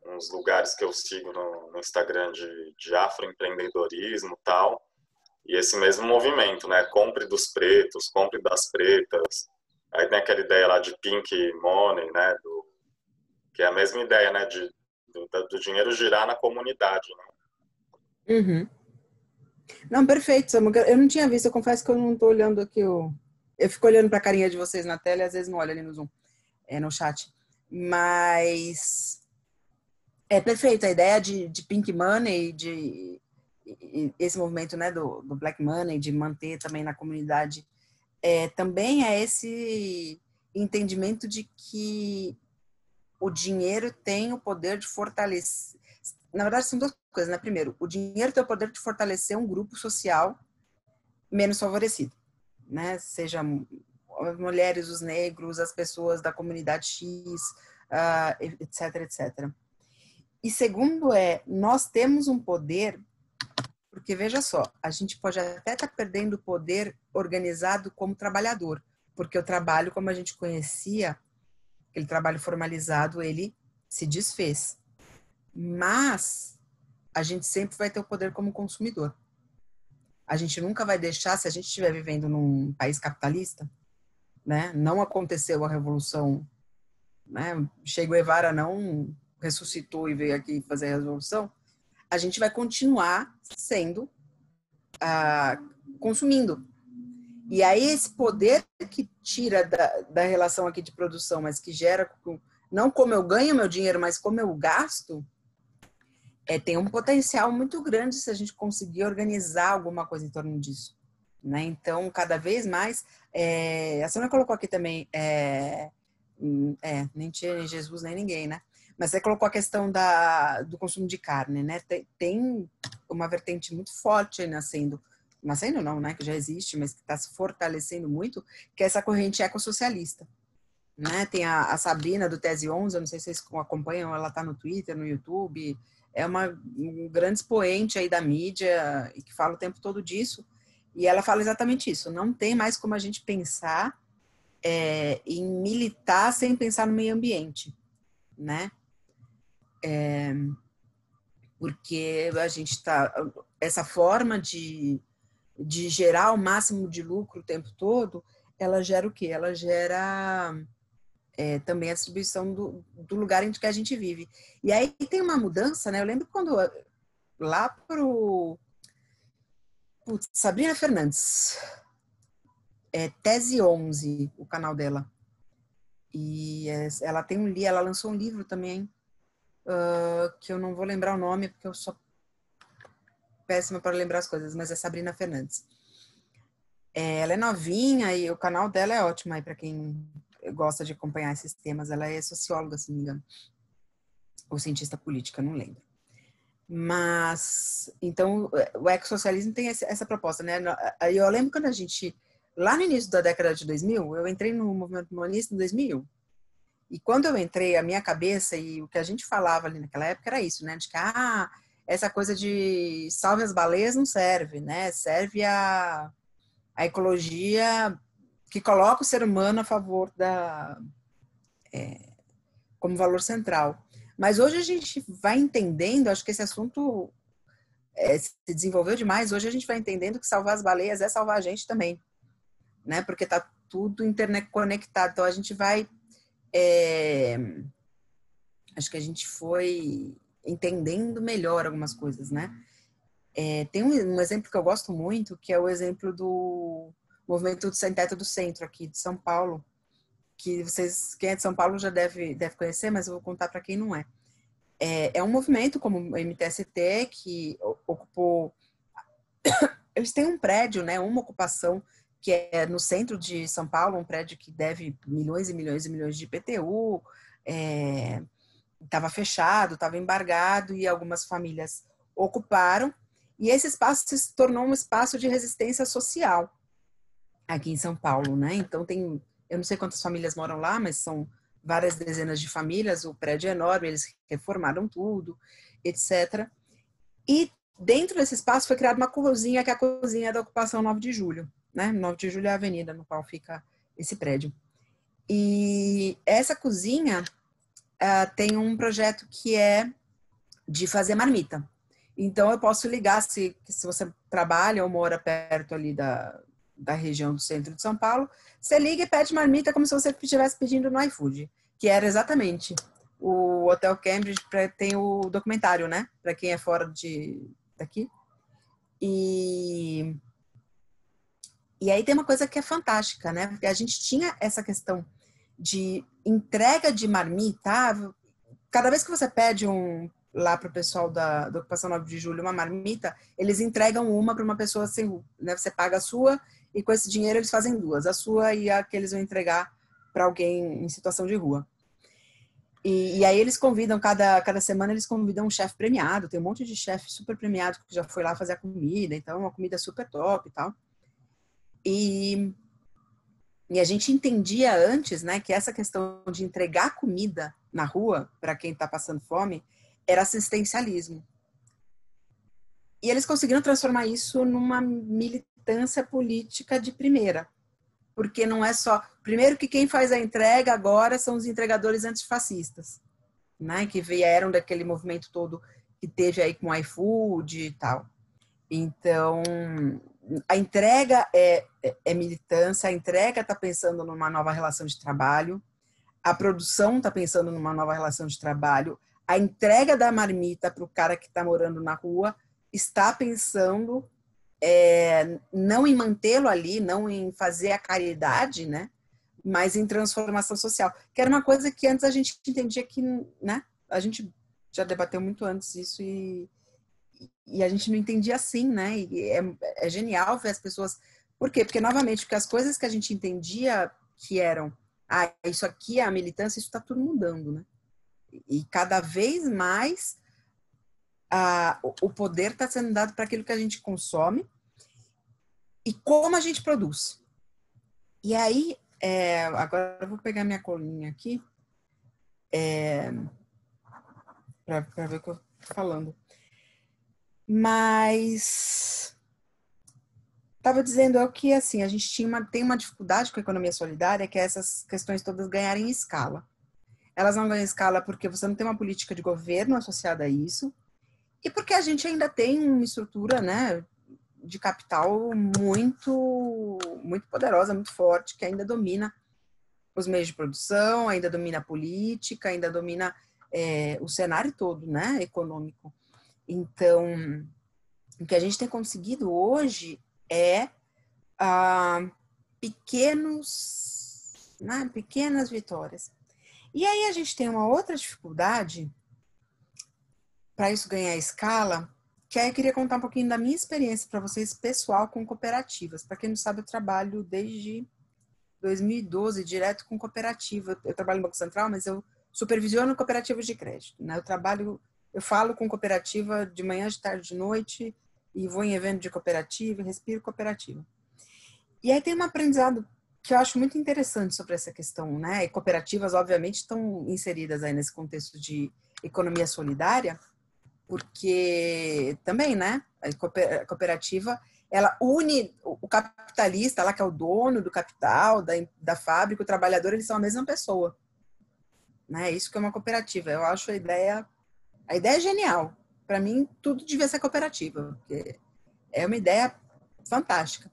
uns lugares que eu sigo no Instagram de afroempreendedorismo e tal. E esse mesmo movimento, né? Compre dos pretos, compre das pretas. Aí tem aquela ideia lá de pink money, né? Que é a mesma ideia, né? Do dinheiro girar na comunidade, né? Uhum. Não, perfeito, Samuca. Eu não tinha visto, eu confesso que eu não estou olhando aqui. Eu fico olhando para a carinha de vocês na tela e às vezes não olho ali no Zoom, no chat. Mas é perfeito a ideia de Pink Money, esse movimento, né, do Black Money, de manter também na comunidade. Também é esse entendimento de que o dinheiro tem o poder de fortalecer. Na verdade, são duas coisas, né? Primeiro, o dinheiro tem o poder de fortalecer um grupo social menos favorecido, né? Seja as mulheres, os negros, as pessoas da comunidade X, etc, etc. E segundo nós temos um poder, porque veja só, a gente pode até estar perdendo o poder organizado como trabalhador, porque o trabalho, como a gente conhecia, aquele trabalho formalizado, ele se desfez. Mas a gente sempre vai ter o poder como consumidor. A gente nunca vai deixar, se a gente estiver vivendo num país capitalista, né? Não aconteceu a revolução, né? Che Guevara não ressuscitou e veio aqui fazer a revolução. A gente vai continuar sendo consumindo. E aí esse poder que tira da relação aqui de produção, mas que gera, não como eu ganho meu dinheiro, mas como eu gasto, tem um potencial muito grande se a gente conseguir organizar alguma coisa em torno disso, né? Então, cada vez mais, a senhora colocou aqui também, nem tinha nem Jesus nem ninguém, né? Mas você colocou a questão do consumo de carne, né? Tem uma vertente muito forte aí nascendo não, né? Que já existe, mas que está se fortalecendo muito, que é essa corrente ecossocialista, né? Tem a Sabrina do Tese 11, eu não sei se vocês acompanham, ela está no Twitter, no YouTube, é um grande expoente aí da mídia e que fala o tempo todo disso, e ela fala exatamente isso, não tem mais como a gente pensar em militar sem pensar no meio ambiente, né? Porque a gente está, essa forma de gerar o máximo de lucro o tempo todo, ela gera o quê? Ela gera também a distribuição do lugar em que a gente vive. E aí tem uma mudança, né? Eu lembro quando lá Sabrina Fernandes, Tese 11, o canal dela. E ela ela lançou um livro também, que eu não vou lembrar o nome, porque eu sou péssima para lembrar as coisas, mas é Sabrina Fernandes. Ela é novinha e o canal dela é ótimo aí para quem gosta de acompanhar esses temas. Ela é socióloga, se não me engano, ou cientista política, não lembro. Mas, então, o ecossocialismo tem essa proposta, né? Eu lembro quando lá no início da década de 2000, eu entrei no movimento humanista em 2001. E quando eu entrei, a minha cabeça e o que a gente falava ali naquela época era isso, né? De que, essa coisa de salve as baleias não serve, né? Serve a ecologia que coloca o ser humano a favor como valor central. Mas hoje a gente vai entendendo, acho que esse assunto se desenvolveu demais, hoje a gente vai entendendo que salvar as baleias é salvar a gente também, né? Porque tá tudo interconectado, então a gente vai acho que a gente foi entendendo melhor algumas coisas, né? Tem um exemplo que eu gosto muito, que é o exemplo do movimento do Sem Teto do Centro, aqui de São Paulo, que quem é de São Paulo já deve conhecer, mas eu vou contar para quem não é. É um movimento como o MTST que ocupou... Eles têm um prédio, né, uma ocupação que é no centro de São Paulo, um prédio que deve milhões e milhões e milhões de IPTU, estava fechado, estava embargado e algumas famílias ocuparam, e esse espaço se tornou um espaço de resistência social aqui em São Paulo, né? Então eu não sei quantas famílias moram lá, mas são várias dezenas de famílias, o prédio é enorme, eles reformaram tudo, etc. E dentro desse espaço foi criada uma cozinha, que é a cozinha da ocupação 9 de julho, né? 9 de julho é a avenida no qual fica esse prédio. E essa cozinha tem um projeto que é de fazer marmita. Então, eu posso ligar, se você trabalha ou mora perto ali da região do centro de São Paulo, você liga e pede marmita como se você estivesse pedindo no iFood, que era exatamente o Hotel Cambridge, tem o documentário, né? Para quem é fora daqui. E aí tem uma coisa que é fantástica, né? Porque a gente tinha essa questão de entrega de marmita. Cada vez que você pede lá para o pessoal da Ocupação 9 de Julho uma marmita, eles entregam uma para uma pessoa sem rua, né? Você paga a sua e com esse dinheiro eles fazem duas, a sua e a que eles vão entregar para alguém em situação de rua. E aí eles convidam, cada semana eles convidam um chefe premiado, tem um monte de chefe super premiado que já foi lá fazer a comida, então é uma comida super top e tal. E a gente entendia antes, né, que essa questão de entregar comida na rua para quem está passando fome era assistencialismo. E eles conseguiram transformar isso numa militância política de primeira. Porque não é só... Primeiro que quem faz a entrega agora são os entregadores antifascistas, né, que vieram daquele movimento todo que teve aí com o iFood e tal. Então, a entrega é militância, a entrega está pensando numa nova relação de trabalho, a produção está pensando numa nova relação de trabalho, a entrega da marmita para o cara que está morando na rua está pensando não em mantê-lo ali, não em fazer a caridade, né, mas em transformação social, que era uma coisa que antes a gente entendia que, né, a gente já debateu muito antes isso e a gente não entendia assim, né? E é genial ver as pessoas... Por quê? Porque, novamente, porque as coisas que a gente entendia que eram isso aqui é a militância, isso está tudo mudando, né? E cada vez mais o poder está sendo dado para aquilo que a gente consome e como a gente produz. E aí, agora eu vou pegar minha colinha aqui para ver o que eu estou falando. Mas estava dizendo que assim, a gente tem uma dificuldade com a economia solidária, que é essas questões todas ganharem escala. Elas não ganham escala porque você não tem uma política de governo associada a isso e porque a gente ainda tem uma estrutura, né, de capital muito, muito poderosa, muito forte, que ainda domina os meios de produção, ainda domina a política, ainda domina o cenário todo, né, econômico. Então, o que a gente tem conseguido hoje é pequenas vitórias. E aí a gente tem uma outra dificuldade para isso ganhar escala, que aí eu queria contar um pouquinho da minha experiência para vocês pessoal com cooperativas. Para quem não sabe, eu trabalho desde 2012 direto com cooperativa. Eu trabalho no Banco Central, mas eu supervisiono cooperativas de crédito, né? Eu falo com cooperativa de manhã, de tarde, de noite, e vou em evento de cooperativa, respiro cooperativa. E aí tem um aprendizado que eu acho muito interessante sobre essa questão, né? E cooperativas, obviamente, estão inseridas aí nesse contexto de economia solidária, porque também, né? A cooperativa, ela une o capitalista, lá que é o dono do capital, da fábrica, o trabalhador, eles são a mesma pessoa. Né? Isso que é uma cooperativa. Eu acho a ideia genial. Para mim, tudo devia ser cooperativa, porque é uma ideia fantástica.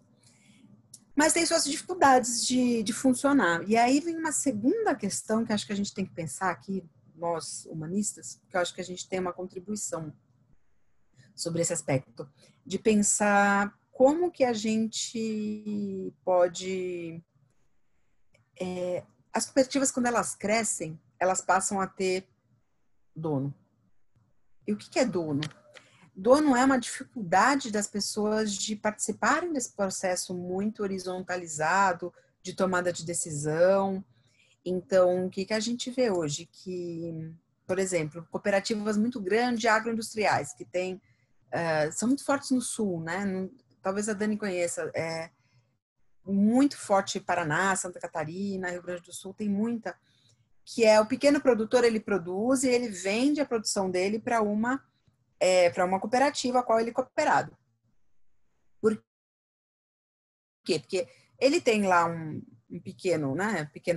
Mas tem suas dificuldades de funcionar. E aí vem uma segunda questão que acho que a gente tem que pensar aqui, nós humanistas, que eu acho que a gente tem uma contribuição sobre esse aspecto, de pensar como que a gente pode... as cooperativas, quando elas crescem, elas passam a ter dono. E o que é dono? Dono é uma dificuldade das pessoas de participarem desse processo muito horizontalizado de tomada de decisão. Então, o que a gente vê hoje? Que, por exemplo, cooperativas muito grandes agroindustriais, que são muito fortes no Sul, né? Talvez a Dani conheça, muito forte Paraná, Santa Catarina, Rio Grande do Sul, tem muita, que é o pequeno produtor, ele produz e ele vende a produção dele para uma cooperativa a qual ele é cooperado. Por quê? Porque ele tem lá um pequeno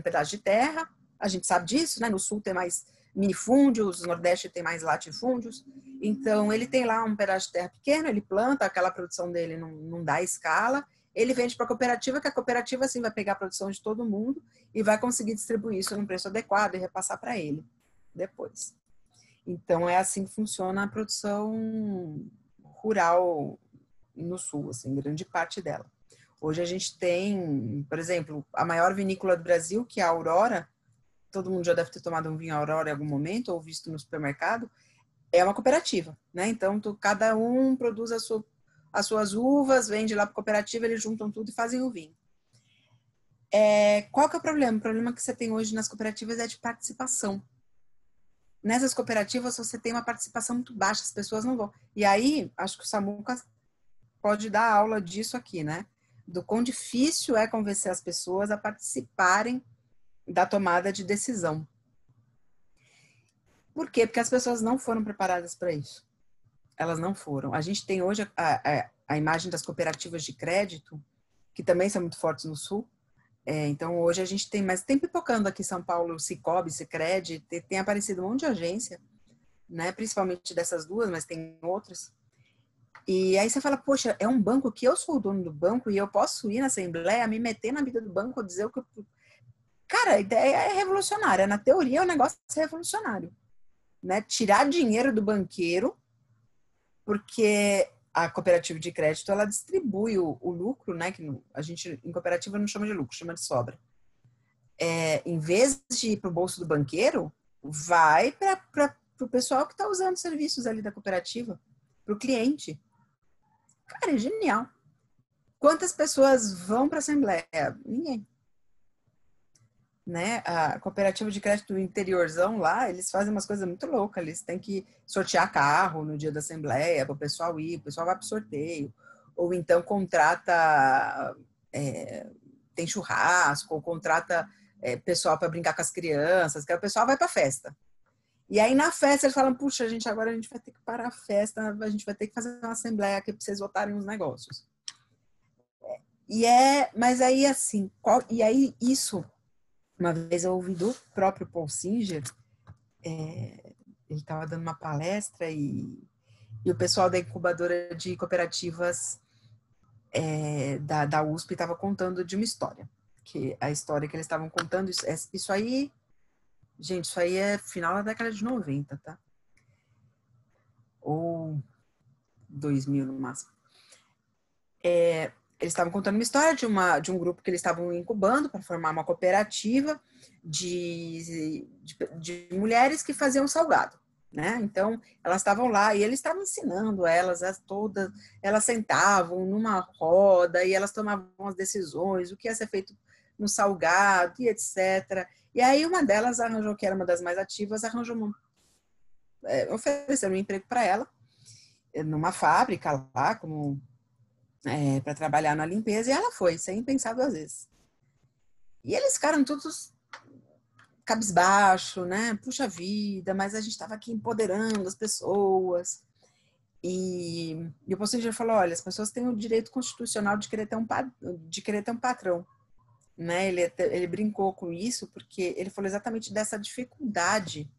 pedaço de terra, a gente sabe disso, né? No Sul tem mais minifúndios, no Nordeste tem mais latifúndios, então ele tem lá um pedaço de terra pequeno, ele planta, aquela produção dele não dá escala, ele vende para a cooperativa, que a cooperativa assim vai pegar a produção de todo mundo e vai conseguir distribuir isso num preço adequado e repassar para ele depois. Então, é assim que funciona a produção rural no Sul, assim, grande parte dela. Hoje a gente tem, por exemplo, a maior vinícola do Brasil, que é a Aurora, todo mundo já deve ter tomado um vinho Aurora em algum momento, ou visto no supermercado, é uma cooperativa, né? Então, cada um produz as suas uvas, vende lá para a cooperativa, eles juntam tudo e fazem o vinho. Qual que é o problema? O problema que você tem hoje nas cooperativas é de participação. Nessas cooperativas, você tem uma participação muito baixa, as pessoas não vão. E aí, acho que o Samuca pode dar aula disso aqui, né? Do quão difícil é convencer as pessoas a participarem da tomada de decisão. Por quê? Porque as pessoas não foram preparadas para isso. Elas não foram. A gente tem hoje a imagem das cooperativas de crédito, que também são muito fortes no Sul. Então, hoje a gente tem, mas tem pipocando aqui em São Paulo, Sicoob, Sicredi, tem aparecido um monte de agência, né? Principalmente dessas duas, mas tem outras. E aí você fala, poxa, é um banco que eu sou o dono do banco e eu posso ir na assembleia, me meter na vida do banco, dizer o que eu... Cara, a ideia é revolucionária. Na teoria, o negócio é revolucionário, né? Tirar dinheiro do banqueiro, porque a cooperativa de crédito, ela distribui o lucro, né? Que a gente, em cooperativa, não chama de lucro, chama de sobra. Em vez de ir para o bolso do banqueiro, vai para o pessoal que está usando os serviços ali da cooperativa, para o cliente. Cara, é genial. Quantas pessoas vão para a assembleia? Ninguém. Né? A cooperativa de crédito do interiorzão lá, eles fazem umas coisas muito loucas. Eles têm que sortear carro no dia da assembleia para o pessoal ir, o pessoal vai para o sorteio. Ou então contrata, tem churrasco, ou contrata pessoal para brincar com as crianças, que o pessoal vai para a festa. E aí na festa eles falam, puxa, agora a gente vai ter que parar a festa, a gente vai ter que fazer uma assembleia aqui para vocês votarem uns negócios. Mas aí assim, e aí isso, uma vez eu ouvi do próprio Paul Singer, ele estava dando uma palestra e o pessoal da incubadora de cooperativas da USP estava contando de uma história. Que a história que eles estavam contando, isso aí, gente, isso aí é final da década de 90, tá? Ou 2000 no máximo. Eles estavam contando uma história de um grupo que eles estavam incubando para formar uma cooperativa de mulheres que faziam salgado, né? Então, elas estavam lá e eles estavam ensinando elas todas, elas sentavam numa roda e elas tomavam as decisões, o que ia ser feito no salgado e etc. E aí uma delas arranjou, que era uma das mais ativas, ofereceram um emprego para ela numa fábrica lá, como para trabalhar na limpeza, e ela foi, sem pensar duas vezes. E eles ficaram todos cabisbaixo, né? Puxa vida, mas a gente estava aqui empoderando as pessoas. E o Paul falou, olha, as pessoas têm o direito constitucional de querer ter um patrão. Né? Ele brincou com isso, porque ele falou exatamente dessa dificuldade.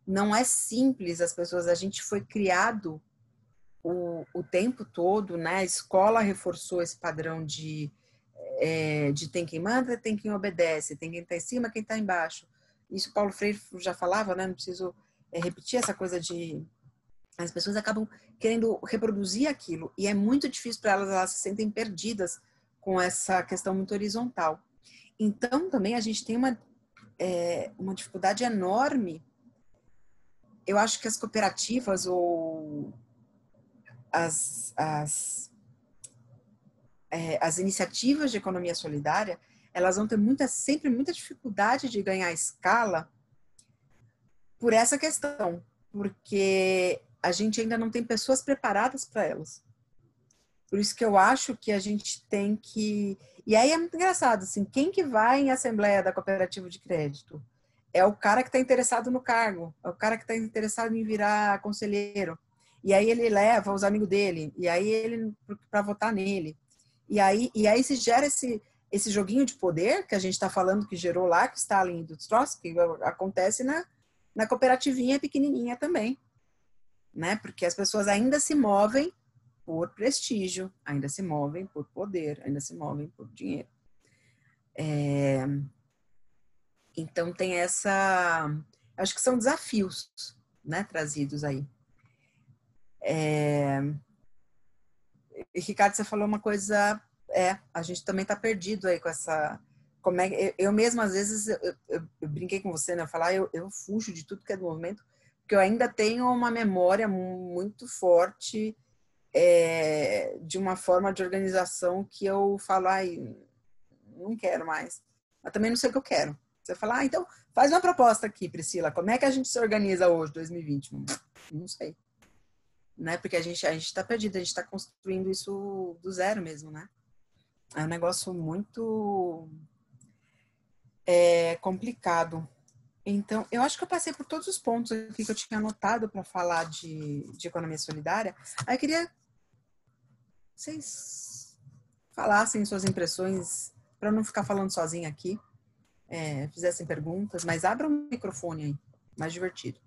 Não é simples as pessoas, a gente foi criado o tempo todo, né? A escola reforçou esse padrão de tem quem manda, tem quem obedece, tem quem está em cima, quem está embaixo. Isso Paulo Freire já falava, né? Não preciso repetir essa coisa de... As pessoas acabam querendo reproduzir aquilo e é muito difícil para elas se sentem perdidas com essa questão muito horizontal. Então, também a gente tem uma dificuldade enorme. Eu acho que as cooperativas ou as iniciativas de economia solidária, elas vão ter sempre muita dificuldade de ganhar escala por essa questão, porque a gente ainda não tem pessoas preparadas para elas. Por isso que eu acho que a gente tem que... E aí é muito engraçado, assim, quem que vai em assembleia da cooperativa de crédito? É o cara que está interessado no cargo, é o cara que está interessado em virar conselheiro. E aí ele leva os amigos dele, e aí ele para votar nele. E aí se gera esse joguinho de poder que a gente está falando que gerou lá, que Stalin e do Trotsky, acontece na cooperativinha pequenininha também. Né? Porque as pessoas ainda se movem por prestígio, ainda se movem por poder, ainda se movem por dinheiro. Então tem acho que são desafios, né, trazidos aí. E, Ricardo, você falou uma coisa, a gente também está perdido aí com essa... Como é, eu mesma, às vezes, eu brinquei com você, né? Eu falar, eu fujo de tudo que é do movimento, porque eu ainda tenho uma memória muito forte de uma forma de organização que eu falo, ai, não quero mais. Mas também não sei o que eu quero. Você fala, então faz uma proposta aqui, Priscila. Como é que a gente se organiza hoje, 2020? Não sei. Né? Porque a gente está perdido, a gente está construindo isso do zero mesmo, né? É um negócio muito complicado. Então, eu acho que eu passei por todos os pontos aqui que eu tinha anotado para falar de economia solidária. Aí eu queria que vocês falassem suas impressões, para eu não ficar falando sozinha aqui, fizessem perguntas, mas abra o microfone aí, mais divertido.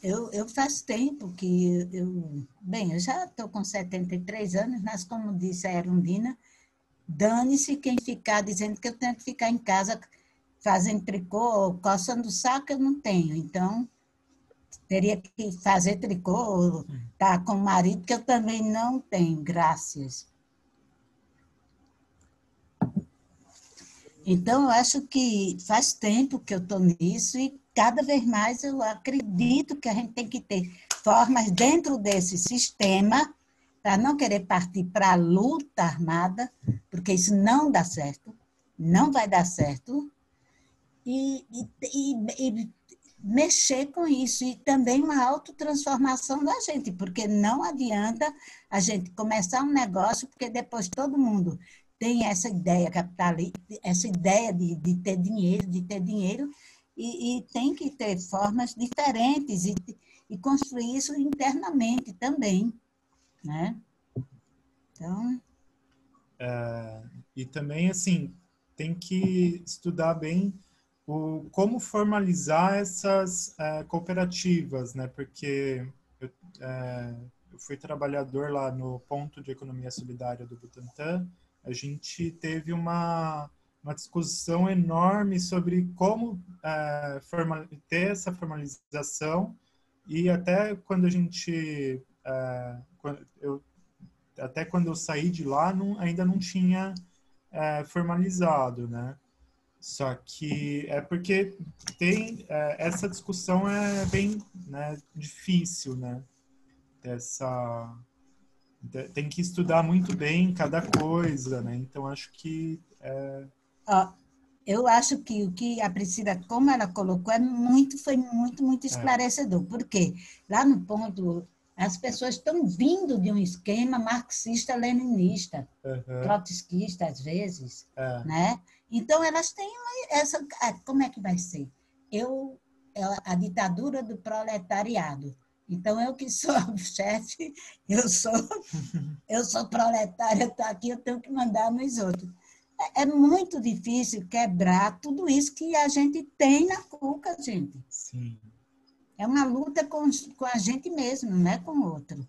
Eu faz tempo que eu já estou com 73 anos, mas como disse a Erundina, dane-se quem ficar dizendo que eu tenho que ficar em casa fazendo tricô, coçando o saco, eu não tenho. Então, teria que fazer tricô, estar com o marido, que eu também não tenho, graças. Então, eu acho que faz tempo que eu estou nisso e cada vez mais eu acredito que a gente tem que ter formas dentro desse sistema para não querer partir para a luta armada, porque isso não dá certo, não vai dar certo, e mexer com isso, e também uma autotransformação da gente, porque não adianta a gente começar um negócio, porque depois todo mundo tem essa ideia capitalista, essa ideia de ter dinheiro, e tem que ter formas diferentes e construir isso internamente também, né? Então... E também, assim, tem que estudar bem como formalizar essas cooperativas, né? Porque eu fui trabalhador lá no Ponto de Economia Solidária do Butantã. A gente teve uma discussão enorme sobre como ter essa formalização, e até quando a gente... até quando eu saí de lá, ainda não tinha formalizado, né? Só que porque tem essa discussão é bem, né, difícil, né? Tem que estudar muito bem cada coisa, né? Então acho que eu acho que o que a Priscila, como ela colocou, foi muito esclarecedor. Porque lá no ponto, as pessoas estão vindo de um esquema marxista-leninista, trotskista, às vezes, né? Então, elas têm essa... Como é que vai ser? A ditadura do proletariado. Então, eu que sou chefe, eu sou proletária, estou aqui, eu tenho que mandar nos outros. É muito difícil quebrar tudo isso que a gente tem na cuca, gente. Sim. É uma luta com a gente mesmo, não é com o outro.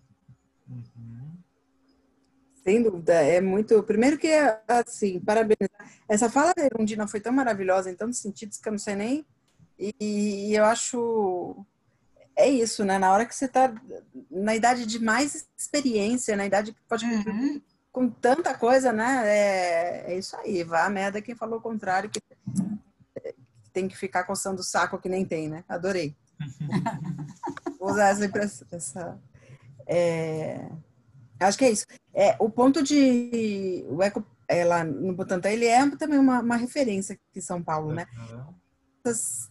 Sem dúvida, é muito... Primeiro que, assim, parabenizar. Essa fala da Erundina foi tão maravilhosa em tantos sentidos que eu não sei nem... E eu acho... É isso, né? Na hora que você está na idade de mais experiência, na idade que pode com tanta coisa, né? É isso aí, vá a merda quem falou o contrário, que tem que ficar coçando o saco que nem tem, né? Adorei. Vou usar essa acho que é isso. O ponto de... lá no Butantã, ele é também uma referência aqui em São Paulo, né?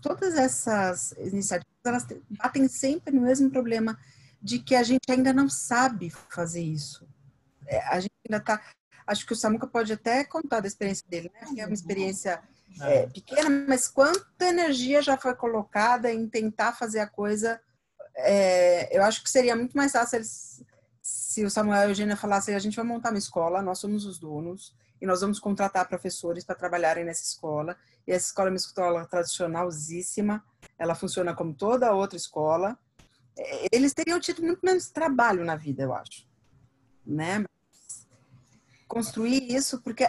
Todas essas iniciativas, elas batem sempre no mesmo problema de que a gente ainda não sabe fazer isso. A gente ainda está... Acho que o Samuca pode até contar da experiência dele, né? Que é uma experiência pequena, mas quanta energia já foi colocada em tentar fazer a coisa. Eu acho que seria muito mais fácil se o Samuel e a Eugênia falassem: a gente vai montar uma escola, nós somos os donos, e nós vamos contratar professores para trabalharem nessa escola. E essa escola é uma escola tradicionalzíssima, ela funciona como toda outra escola. Eles teriam tido muito menos trabalho na vida, eu acho. Né? Construir isso, porque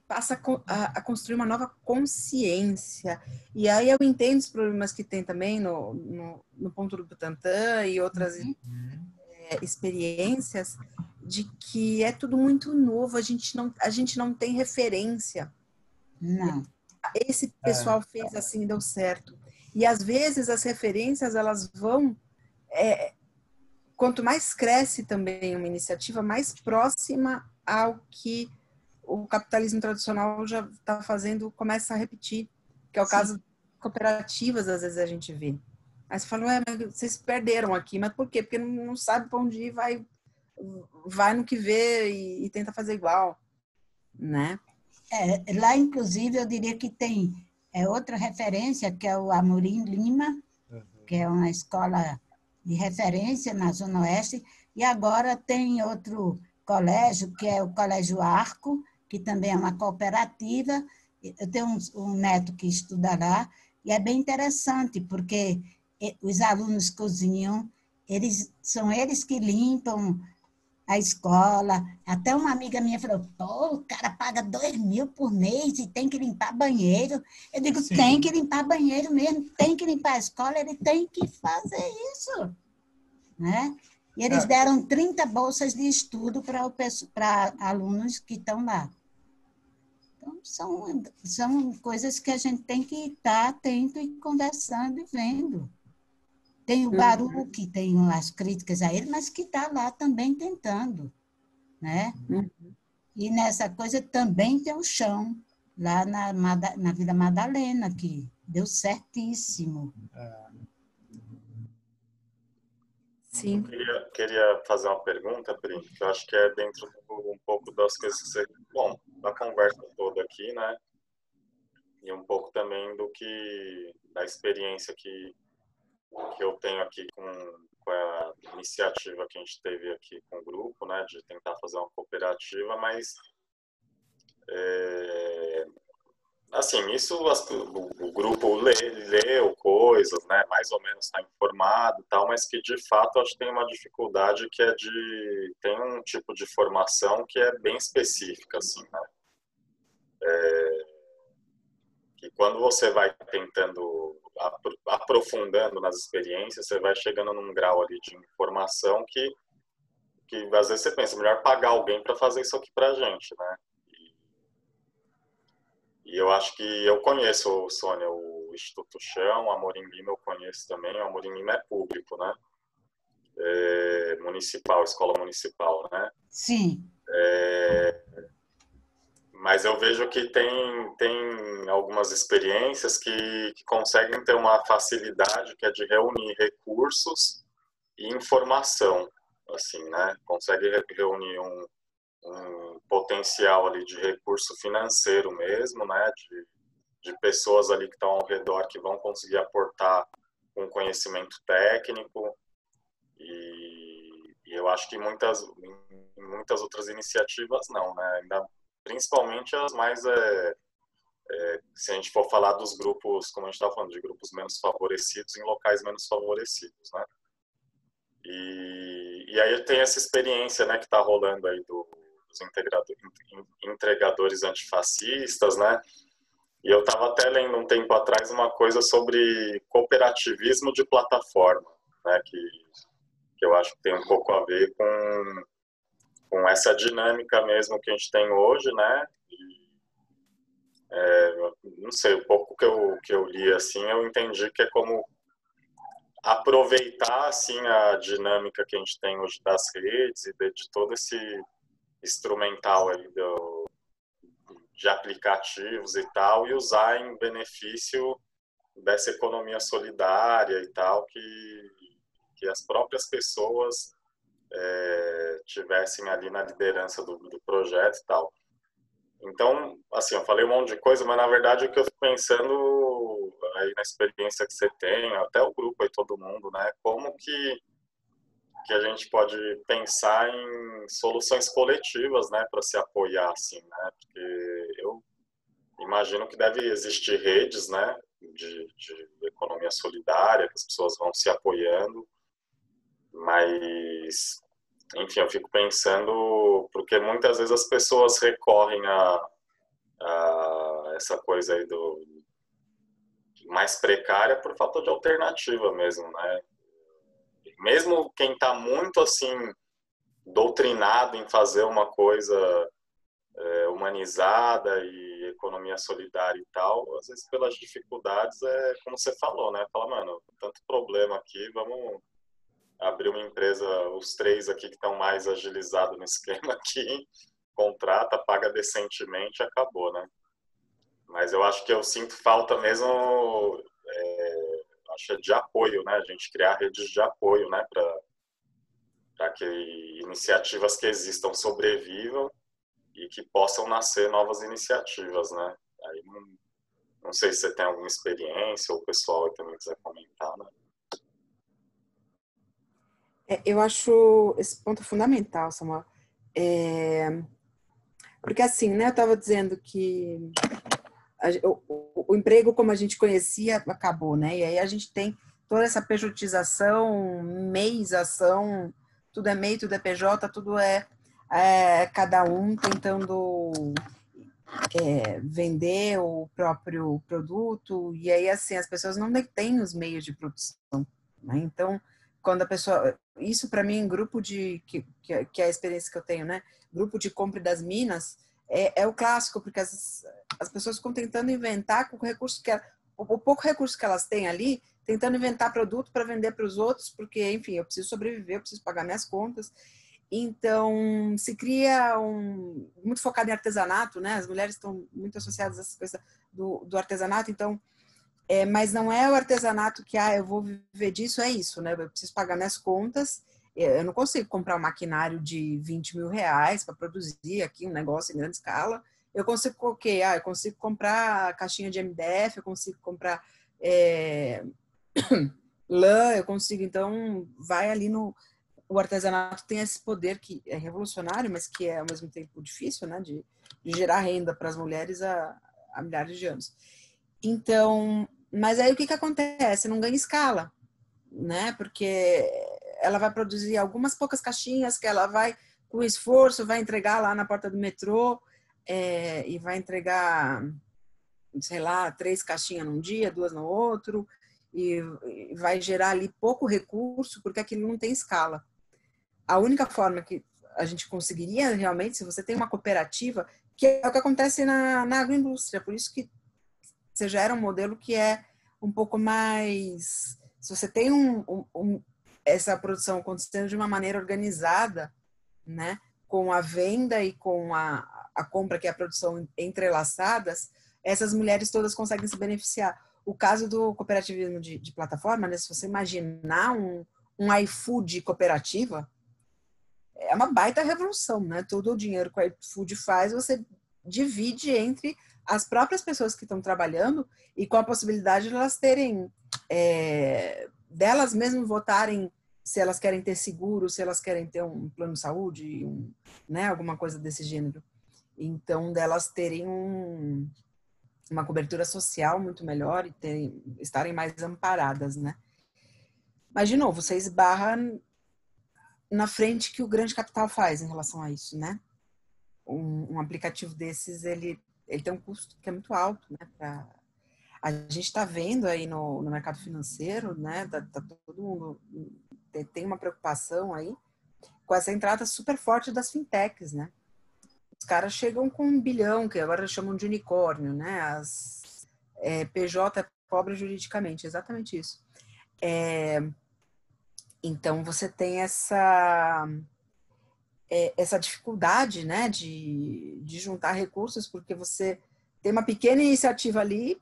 passa a construir uma nova consciência. E aí eu entendo os problemas que tem também no ponto do Butantã e outras experiências, de que é tudo muito novo, a gente não tem referência. Não. Esse pessoal fez assim, deu certo. E às vezes as referências, elas vão... quanto mais cresce também uma iniciativa, mais próxima ao que o capitalismo tradicional já está fazendo, começa a repetir, que é o caso de cooperativas, às vezes a gente vê. Aí você fala, mas vocês perderam aqui, mas por quê? Porque não sabe para onde ir, vai no que vê e tenta fazer igual, né? Lá, inclusive, eu diria que tem outra referência, que é o Amorim Lima, que é uma escola de referência na Zona Oeste, e agora tem outro colégio, que é o Colégio Arco, que também é uma cooperativa. Eu tenho um neto que estuda lá, e é bem interessante, porque os alunos cozinham, são eles que limpam a escola. Até uma amiga minha falou, pô, o cara paga 2.000 por mês e tem que limpar banheiro. Eu digo, Sim. Tem que limpar banheiro mesmo, tem que limpar a escola, ele tem que fazer isso. Né? E eles deram 30 bolsas de estudo para alunos que estão lá. Então, são coisas que a gente tem que estar atento e conversando e vendo. Tem o Baru, que tem as críticas a ele, mas que está lá também tentando. Né? E nessa coisa também tem o chão, lá na Vila Madalena, que deu certíssimo. Sim. Eu queria fazer uma pergunta, Pri, que eu acho que é dentro um pouco das coisas que você... Bom, da conversa toda aqui, né? E um pouco também da experiência que eu tenho aqui com a iniciativa que a gente teve aqui com o grupo, né? De tentar fazer uma cooperativa, mas... assim, isso o grupo leu coisas, né, mais ou menos está informado e tal, mas que de fato acho que tem uma dificuldade que tem um tipo de formação que é bem específica, assim, né? Que quando você vai tentando, aprofundando nas experiências, você vai chegando num grau ali de informação que às vezes você pensa, melhor pagar alguém para fazer isso aqui pra gente, né? E eu acho que eu conheço, Sônia, o Instituto Chão, o Amorim Lima eu conheço também. O Amorim Lima é público, né? Municipal, escola municipal, né? Sim. Mas eu vejo que tem algumas experiências que conseguem ter uma facilidade que é de reunir recursos e informação, assim, né? Consegue reunir um potencial ali de recurso financeiro mesmo, né? De pessoas ali que estão ao redor que vão conseguir aportar um conhecimento técnico e eu acho que muitas outras iniciativas não, né? Ainda, principalmente as mais se a gente for falar dos grupos, como a gente estava falando, de grupos menos favorecidos em locais menos favorecidos, né? E aí tem essa experiência, né, que está rolando aí dos entregadores antifascistas, né? E eu estava até lendo um tempo atrás uma coisa sobre cooperativismo de plataforma, né? Que eu acho que tem um pouco a ver com essa dinâmica mesmo que a gente tem hoje, né? Não sei, o pouco que eu li assim, eu entendi que é como aproveitar assim a dinâmica que a gente tem hoje das redes e de todo esse instrumental aí de aplicativos e tal, e usar em benefício dessa economia solidária e tal, que as próprias pessoas tivessem ali na liderança do projeto e tal. Então, assim, eu falei um monte de coisa, mas na verdade o que eu fico pensando aí na experiência que você tem, até o grupo aí, todo mundo, né, como que a gente pode pensar em soluções coletivas, né, para se apoiar, assim, né, porque eu imagino que deve existir redes, né, de economia solidária, que as pessoas vão se apoiando, mas, enfim, eu fico pensando, porque muitas vezes as pessoas recorrem essa coisa aí mais precária por falta de alternativa mesmo, né? Mesmo quem está muito assim doutrinado em fazer uma coisa humanizada e economia solidária e tal, às vezes pelas dificuldades como você falou, né? Fala, mano, tanto problema aqui, vamos abrir uma empresa, os 3 aqui que estão mais agilizados no esquema aqui, contrata, paga decentemente, acabou, né? Mas eu acho que eu sinto falta mesmo, acho de apoio, né? A gente criar redes de apoio, né? Para que iniciativas que existam sobrevivam e que possam nascer novas iniciativas, né? Aí não sei se você tem alguma experiência ou o pessoal também quiser comentar, né? Eu acho esse ponto fundamental, Samuel. Porque assim, né, eu estava dizendo que o emprego como a gente conhecia acabou, né? E aí a gente tem toda essa pejotização, meização, tudo é MEI, tudo é PJ, tudo é cada um tentando vender o próprio produto, e aí assim, as pessoas não têm os meios de produção, né? Então, quando a pessoa... Isso para mim, grupo de... que é a experiência que eu tenho, né? Grupo de compra das minas, é o clássico, porque as pessoas ficam tentando inventar com o recurso o pouco recurso que elas têm ali, tentando inventar produto para vender para os outros, porque, enfim, eu preciso sobreviver, eu preciso pagar minhas contas. Então, se cria muito focado em artesanato, né? As mulheres estão muito associadas a essa coisa do artesanato, então, mas não é o artesanato que, eu vou viver disso, é isso, né? Eu preciso pagar minhas contas, eu não consigo comprar um maquinário de 20 mil reais para produzir aqui um negócio em grande escala. Eu consigo eu consigo comprar caixinha de MDF, eu consigo comprar lã, eu consigo, então, vai ali o artesanato tem esse poder que é revolucionário, mas que é ao mesmo tempo difícil, né, de gerar renda para as mulheres há milhares de anos. Então, mas aí o que acontece? Não ganha escala, né, porque ela vai produzir algumas poucas caixinhas que ela vai, com esforço, vai entregar lá na porta do metrô, e vai entregar, sei lá, 3 caixinhas num dia, 2 no outro, e vai gerar ali pouco recurso, porque aquilo não tem escala. A única forma que a gente conseguiria realmente, se você tem uma cooperativa, que é o que acontece na agroindústria, por isso que você gera um modelo que é um pouco mais... Se você tem essa produção acontecendo de uma maneira organizada, né, com a venda e com a compra, que é a produção entrelaçadas, essas mulheres todas conseguem se beneficiar. O caso do cooperativismo de plataforma, né, se você imaginar um iFood cooperativa, é uma baita revolução, né? Todo o dinheiro que o iFood faz, você divide entre as próprias pessoas que estão trabalhando e com a possibilidade de elas terem, delas mesmas votarem se elas querem ter seguro, se elas querem ter um plano de saúde, né? Alguma coisa desse gênero. Então, delas terem uma cobertura social muito melhor e estarem mais amparadas, né? Mas, de novo, você esbarra na frente que o grande capital faz em relação a isso, né? Um aplicativo desses, ele tem um custo que é muito alto, né? A gente está vendo aí no mercado financeiro, né? Tá todo mundo tem uma preocupação aí com essa entrada super forte das fintechs, né? Os caras chegam com 1 bilhão, que agora chamam de unicórnio, né? PJ é pobre juridicamente, exatamente isso. Então, você tem essa dificuldade, né, de juntar recursos, porque você tem uma pequena iniciativa ali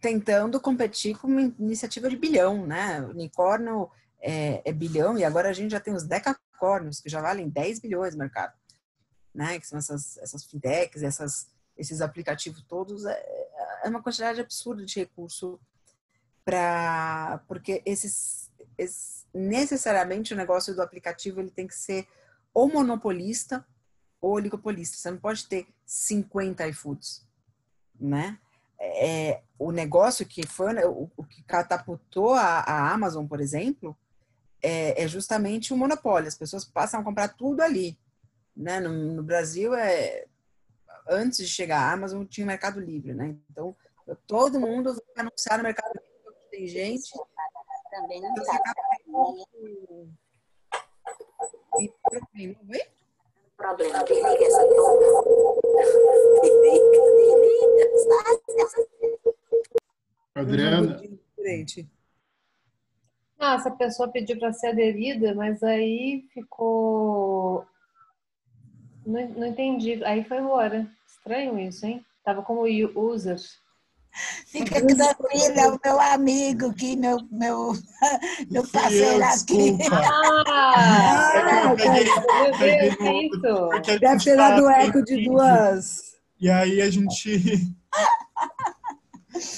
tentando competir com uma iniciativa de bilhão, né? O unicórnio é bilhão, e agora a gente já tem os decacórnios, que já valem 10 bilhões no mercado, né? Que são essas fintechs, esses aplicativos todos, é uma quantidade absurda de recurso porque necessariamente o negócio do aplicativo ele tem que ser ou monopolista ou oligopolista. Você não pode ter 50 iFoods, né? O negócio que foi o que catapultou a Amazon, por exemplo, é justamente o monopólio. As pessoas passam a comprar tudo ali, né? No Brasil antes de chegar a Amazon, tinha o Mercado Livre, né? Então, todo mundo vai anunciar no Mercado Livre. Tem gente... Também não Você tá. acaba tendo... Problema, desliga essa turma. Adriana, Diferente. Ah, essa pessoa pediu para ser aderida, mas aí ficou... Não entendi. Aí foi embora. Estranho isso, hein? Tava como user. Fica tranquila, é o meu amigo aqui, meu parceiro aqui. Desculpa. Ah! Meu Peguei Deus, que é isso? porque a Deve gente ter tá dado sem eco de vídeo. duas... E aí a gente...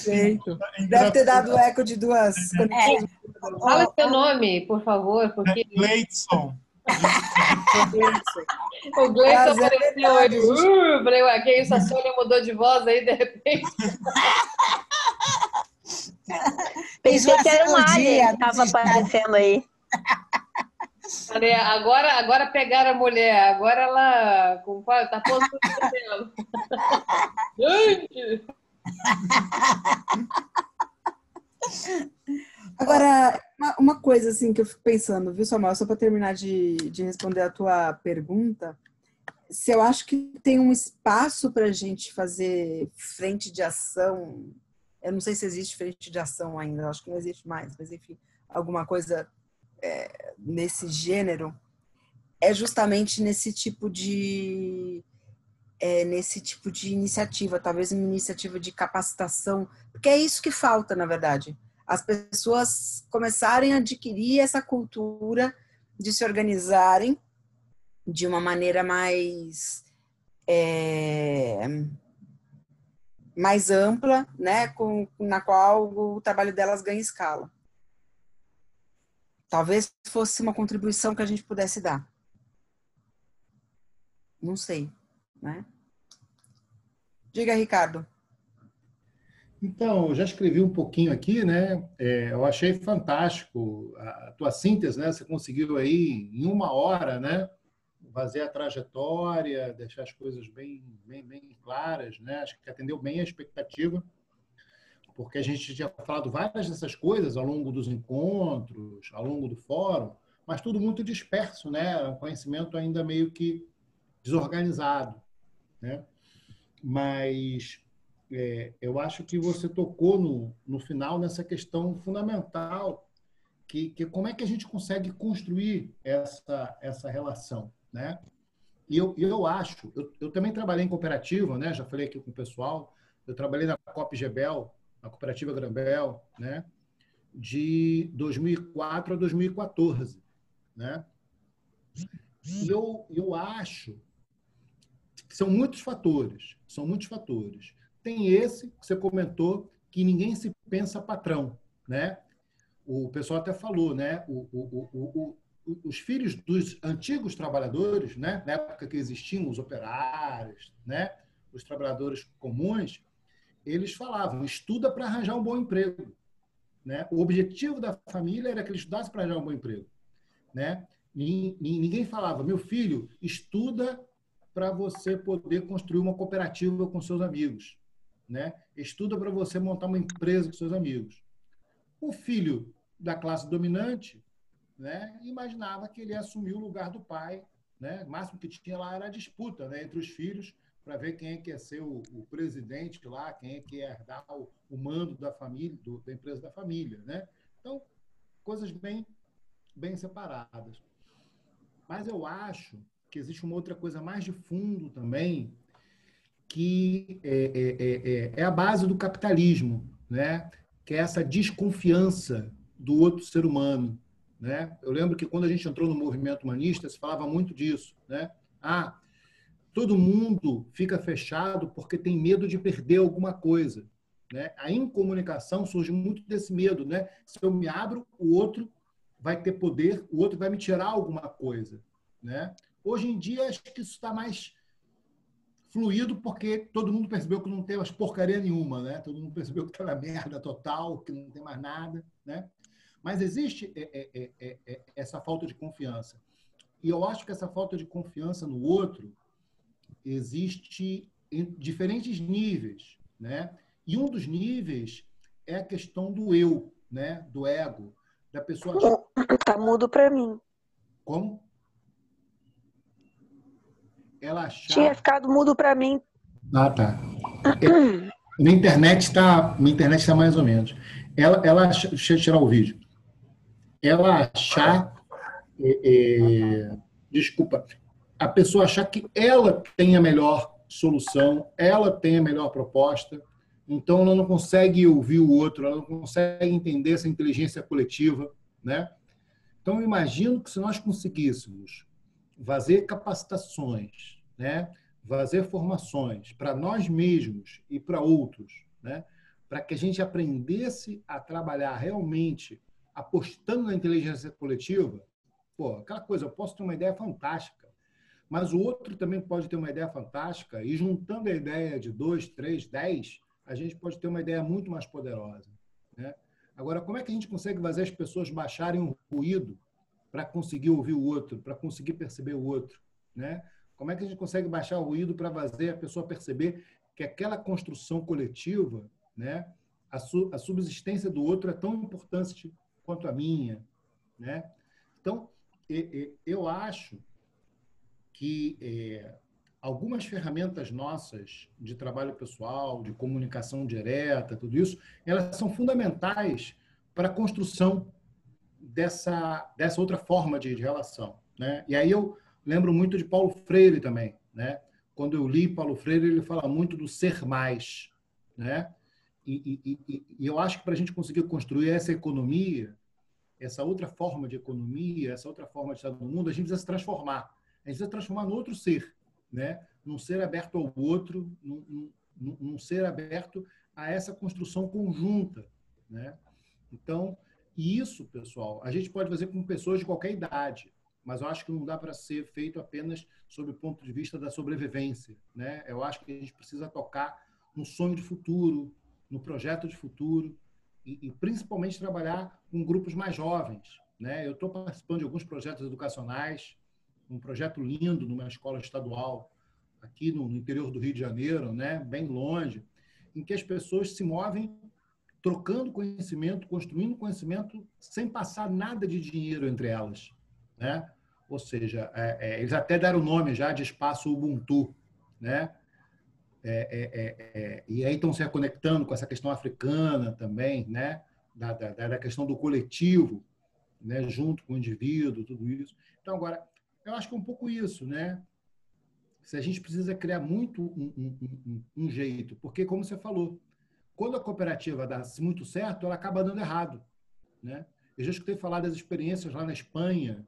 Feito. Deve ter dado eco de duas conexões. Fala seu nome, por favor, porque Gleidson. o Gleison Mas é apareceu verdade, aí. a gente- Falei, ué, que isso? A Sônia mudou de voz aí, de repente. Pensei que era um cirurgia alien que estava aparecendo aí. Falei, agora pegaram a mulher, agora ela tá posto tudo dela. Gente! Agora, uma coisa assim que eu fico pensando, viu, Samuel, só para terminar de responder a tua pergunta, se eu acho que tem um espaço para a gente fazer frente de ação, eu não sei se existe frente de ação ainda, eu acho que não existe mais, mas enfim, alguma coisa nesse gênero, é justamente nesse tipo de iniciativa, talvez uma iniciativa de capacitação, porque é isso que falta, na verdade. As pessoas começarem a adquirir essa cultura de se organizarem de uma maneira mais ampla, né, na qual o trabalho delas ganha escala. Talvez fosse uma contribuição que a gente pudesse dar. Não sei, né? Diga, Ricardo. então, eu já escrevi um pouquinho aqui, né? Eu achei fantástico a tua síntese, né? Você conseguiu aí, em 1 hora, né? Fazer a trajetória, deixar as coisas bem claras, né? Acho que atendeu bem a expectativa, porque a gente tinha falado várias dessas coisas ao longo dos encontros, ao longo do fórum, mas tudo muito disperso, né? Um conhecimento ainda meio que desorganizado, né? Mas eu acho que você tocou no final nessa questão fundamental, que como é que a gente consegue construir essa relação, né? E eu acho, eu também trabalhei em cooperativa, né? Já falei aqui com o pessoal, eu trabalhei na Coop Gebel, na Cooperativa Grambel, né? De 2004 a 2014, né? E eu acho que são muitos fatores. Tem esse que você comentou, que ninguém se pensa patrão, né? O pessoal até falou, né? Os filhos dos antigos trabalhadores, né? Na época que existiam os operários, né? Os trabalhadores comuns, eles falavam, estuda para arranjar um bom emprego, né? O objetivo da família era que ele estudasse para arranjar um bom emprego, né? Ninguém falava, meu filho, estuda para você poder construir uma cooperativa com seus amigos, né? Estuda para você montar uma empresa com seus amigos. O filho da classe dominante, né, imaginava que ele ia assumir o lugar do pai, né? O máximo que tinha lá era a disputa, né, entre os filhos para ver quem é que ia ser o presidente lá, quem é que ia herdar o mando da família, da empresa da família, né? Então, coisas bem separadas. Mas eu acho que existe uma outra coisa mais de fundo também, que é a base do capitalismo, né? Que é essa desconfiança do outro ser humano, né? Eu lembro que quando a gente entrou no movimento humanista, se falava muito disso, né? Todo mundo fica fechado porque tem medo de perder alguma coisa, né? A incomunicação surge muito desse medo, né? Se eu me abro, o outro vai ter poder, o outro vai me tirar alguma coisa, né? Hoje em dia, acho que isso está mais fluido porque todo mundo percebeu que não tem mais porcaria nenhuma, né? Todo mundo percebeu que está na merda total, que não tem mais nada, né? Mas existe essa falta de confiança. E eu acho que essa falta de confiança no outro existe em diferentes níveis, né? E um dos níveis é a questão do eu, né? Do ego, da pessoa achar... Tá mudo para mim. Como? Ela Tinha achar... ficado mudo para mim. Ah, tá. Minha internet tá mais ou menos. Deixa eu tirar o vídeo. Ela achar... desculpa. A pessoa achar que ela tem a melhor solução, ela tem a melhor proposta, então ela não consegue ouvir o outro, ela não consegue entender essa inteligência coletiva, né? Então, eu imagino que se nós conseguíssemos fazer capacitações, né? Fazer formações para nós mesmos e para outros, né? Para que a gente aprendesse a trabalhar realmente apostando na inteligência coletiva, pô, aquela coisa, eu posso ter uma ideia fantástica, mas o outro também pode ter uma ideia fantástica e juntando a ideia de 2, 3, 10, a gente pode ter uma ideia muito mais poderosa, né? Agora, como é que a gente consegue fazer as pessoas baixarem o ruído para conseguir ouvir o outro, para conseguir perceber o outro, né? Como é que a gente consegue baixar o ruído para fazer a pessoa perceber que aquela construção coletiva, né, a subsistência do outro é tão importante quanto a minha, né? Então, eu acho que algumas ferramentas nossas de trabalho pessoal, de comunicação direta, tudo isso, elas são fundamentais para a construção dessa outra forma de relação, né? E aí eu lembro muito de Paulo Freire também, né? Quando eu li Paulo Freire, ele fala muito do ser mais, né? E eu acho que para a gente conseguir construir essa economia, essa outra forma de economia, essa outra forma de estar no mundo, a gente precisa se transformar. A gente precisa transformar no outro ser, né? Num ser aberto ao outro, num ser aberto a essa construção conjunta, né? Então, isso, pessoal, a gente pode fazer com pessoas de qualquer idade, mas eu acho que não dá para ser feito apenas sob o ponto de vista da sobrevivência, né? Eu acho que a gente precisa tocar no sonho de futuro, no projeto de futuro, e principalmente trabalhar com grupos mais jovens, né? Eu estou participando de alguns projetos educacionais, um projeto lindo numa escola estadual aqui no interior do Rio de Janeiro, né? Bem longe, em que as pessoas se movem trocando conhecimento, construindo conhecimento, sem passar nada de dinheiro entre elas, né? Ou seja, eles até deram o nome já de espaço Ubuntu, né? E aí estão se reconectando com essa questão africana também, né? Da questão do coletivo, né? Junto com o indivíduo, tudo isso. Então, agora, eu acho que é um pouco isso, né? Se a gente precisa criar muito um jeito, porque, como você falou, quando a cooperativa dá muito certo, ela acaba dando errado, né? Eu já escutei falar das experiências lá na Espanha,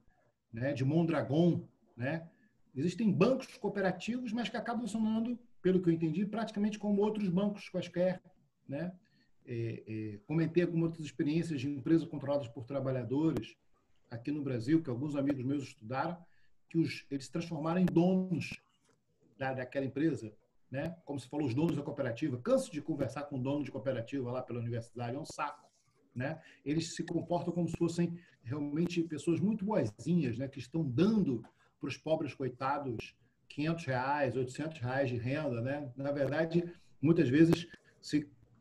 né? De Mondragón, né? Existem bancos cooperativos, mas que acabam funcionando, pelo que eu entendi, praticamente como outros bancos quaisquer, né? Comentei algumas outras experiências de empresas controladas por trabalhadores aqui no Brasil, que alguns amigos meus estudaram, que eles se transformaram em donos daquela empresa, né? Como se falou, os donos da cooperativa. Canso de conversar com dono de cooperativa lá pela universidade, é um saco, né? Eles se comportam como se fossem realmente pessoas muito boazinhas, né? Que estão dando para os pobres coitados R$500, R$800 de renda, né? Na verdade, muitas vezes,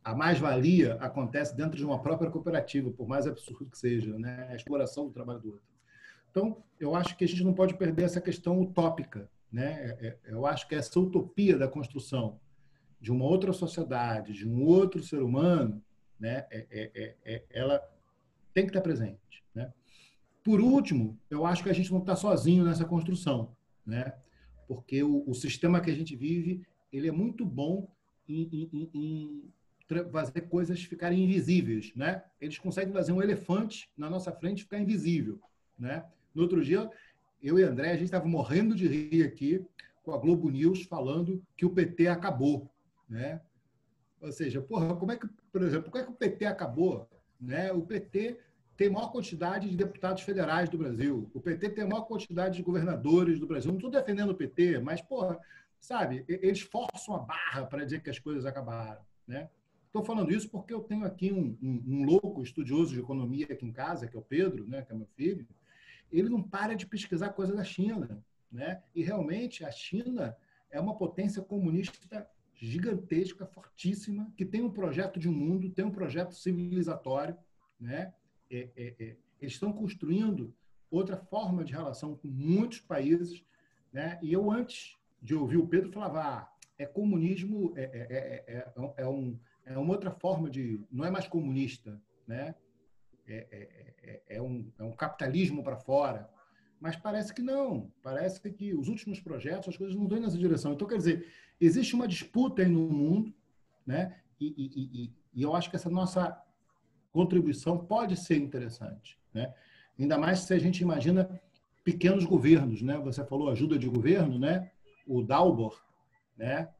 a mais-valia acontece dentro de uma própria cooperativa, por mais absurdo que seja, né? A exploração do trabalho do outro. Então, eu acho que a gente não pode perder essa questão utópica, né? Eu acho que essa utopia da construção de uma outra sociedade, de um outro ser humano, né? Ela tem que estar presente, né? Por último, eu acho que a gente não está sozinho nessa construção, né? Porque o sistema que a gente vive, ele é muito bom em fazer coisas ficarem invisíveis, né? Eles conseguem fazer um elefante na nossa frente ficar invisível, né? No outro dia, eu e André, a gente estava morrendo de rir aqui com a Globo News falando que o PT acabou, né? Ou seja, porra, como é que, por exemplo, como é que o PT acabou, né? O PT tem a maior quantidade de deputados federais do Brasil. O PT tem a maior quantidade de governadores do Brasil. Não estou defendendo o PT, mas, porra, sabe, eles forçam a barra para dizer que as coisas acabaram, né? Estou falando isso porque eu tenho aqui um louco estudioso de economia aqui em casa, que é o Pedro, né, que é meu filho. Ele não para de pesquisar coisa da China, né? E realmente a China é uma potência comunista gigantesca, fortíssima, que tem um projeto de mundo, tem um projeto civilizatório, né? Eles estão construindo outra forma de relação com muitos países, né? E eu, antes de ouvir o Pedro, falava, comunismo, é uma outra forma de... Não é mais comunista, né? É um capitalismo para fora. Mas parece que não. Parece que os últimos projetos, as coisas não vão nessa direção. Então, quer dizer, existe uma disputa aí no mundo, né? E eu acho que essa nossa contribuição pode ser interessante, né? Ainda mais se a gente imagina pequenos governos, né? Você falou ajuda de governo, né? O Dalbor, né?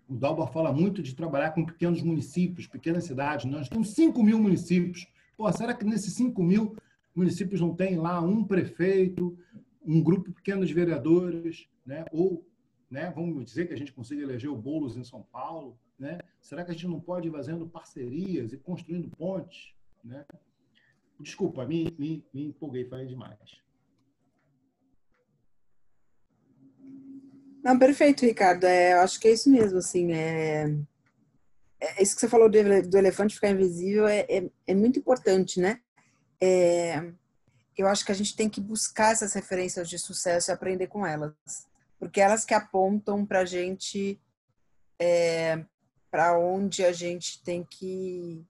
O Dalbor fala muito de trabalhar com pequenos municípios, pequenas cidades. Nós temos 5 mil municípios. Pô, será que nesses 5 mil municípios não tem lá um prefeito, um grupo pequeno de vereadores, né? Ou, né, vamos dizer que a gente consiga eleger o Boulos em São Paulo, né? Será que a gente não pode ir fazendo parcerias e construindo pontes, né? Desculpa, me empolguei, falei demais. Não, perfeito, Ricardo. Eu acho que é isso mesmo, assim, isso que você falou do elefante ficar invisível é muito importante, né? Eu acho que a gente tem que buscar essas referências de sucesso e aprender com elas, porque elas que apontam para a gente para onde a gente tem que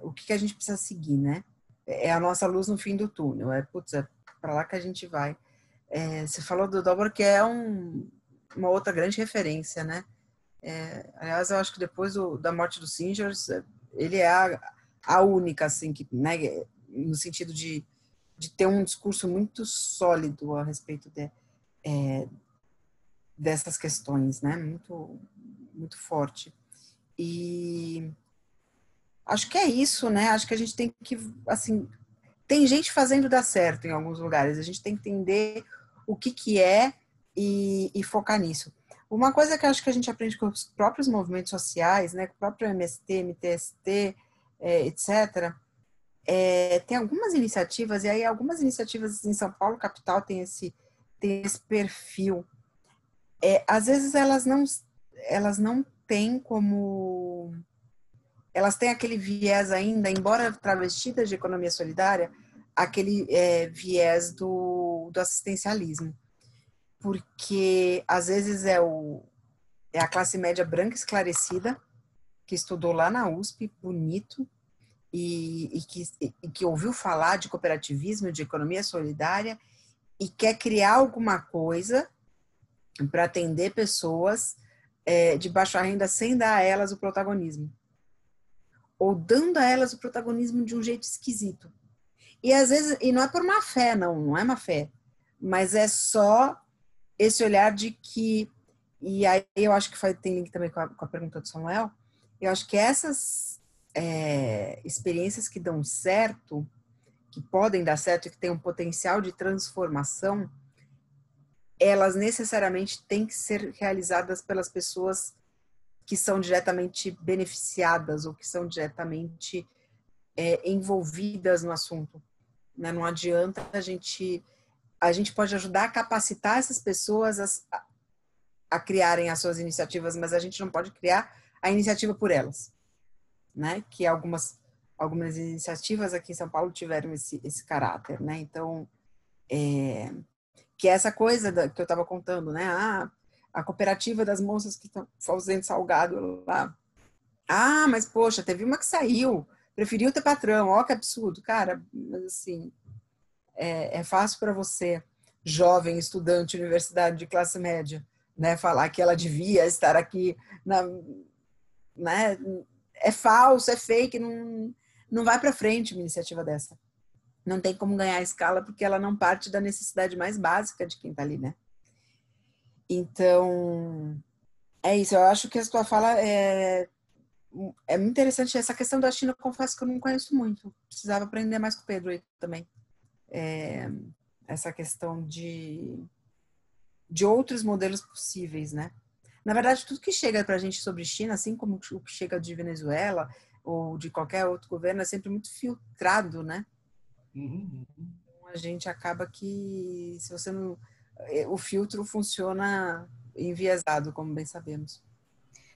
o que a gente precisa seguir, né? É a nossa luz no fim do túnel. É para lá que a gente vai. Você falou do Dalbor, que é uma outra grande referência, né? Aliás, eu acho que depois da morte do Singer, ele é a única, assim, que, né, no sentido de ter um discurso muito sólido a respeito dessas questões, né? Muito, muito forte. E acho que é isso, né? Acho que a gente tem que, assim, tem gente fazendo dar certo em alguns lugares. A gente tem que entender o que é e focar nisso. Uma coisa que eu acho que a gente aprende com os próprios movimentos sociais, né, com o próprio MST, MTST, etc., tem algumas iniciativas, e aí algumas iniciativas em São Paulo, capital, tem esse perfil. Às vezes elas não têm como... Elas têm aquele viés ainda, embora travestidas de economia solidária, aquele viés do assistencialismo. Porque, às vezes, é a classe média branca esclarecida, que estudou lá na USP, bonito, e que ouviu falar de cooperativismo, de economia solidária, e quer criar alguma coisa para atender pessoas de baixa renda sem dar a elas o protagonismo. Ou dando a elas o protagonismo de um jeito esquisito. E às vezes, e não é por má fé, não é má fé, mas é só esse olhar de que, e aí eu acho que tem link também com a pergunta do Samuel, eu acho que essas experiências que dão certo, que podem dar certo e que têm um potencial de transformação, elas necessariamente têm que ser realizadas pelas pessoas que são diretamente beneficiadas ou que são diretamente envolvidas no assunto. Né? Não adianta a gente pode ajudar a capacitar essas pessoas a criarem as suas iniciativas, mas a gente não pode criar a iniciativa por elas. Né? Que algumas iniciativas aqui em São Paulo tiveram esse caráter. Né? Então, que é essa coisa que eu estava contando, né? A cooperativa das moças que estão fazendo salgado lá. Mas poxa, teve uma que saiu, preferiu ter patrão, ó que absurdo. Cara, mas assim, é fácil para você, jovem, estudante, universidade de classe média, né, falar que ela devia estar aqui, né? É falso, é fake, não vai para frente uma iniciativa dessa. Não tem como ganhar escala porque ela não parte da necessidade mais básica de quem está ali, né? Então, é isso. Eu acho que a sua fala é muito interessante. Essa questão da China, eu confesso que eu não conheço muito. Precisava aprender mais com o Pedro aí também. Essa questão de outros modelos possíveis, né? Na verdade, tudo que chega para a gente sobre China, assim como o que chega de Venezuela ou de qualquer outro governo, é sempre muito filtrado, né? A gente acaba que, se você o filtro funciona enviesado, como bem sabemos.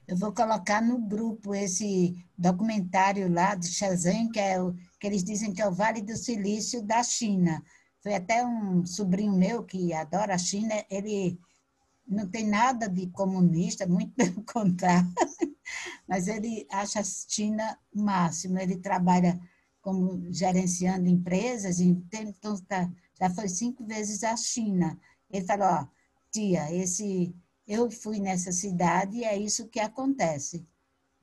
Eu vou colocar no grupo esse documentário lá de Shenzhen, que eles dizem que é o Vale do Silício da China. Foi até um sobrinho meu que adora a China, ele não tem nada de comunista, muito pelo contrário, mas ele acha a China o máximo. Ele trabalha como gerenciando empresas, então já foi 5 vezes à China. Ele falou, ó, tia, eu fui nessa cidade e é isso que acontece.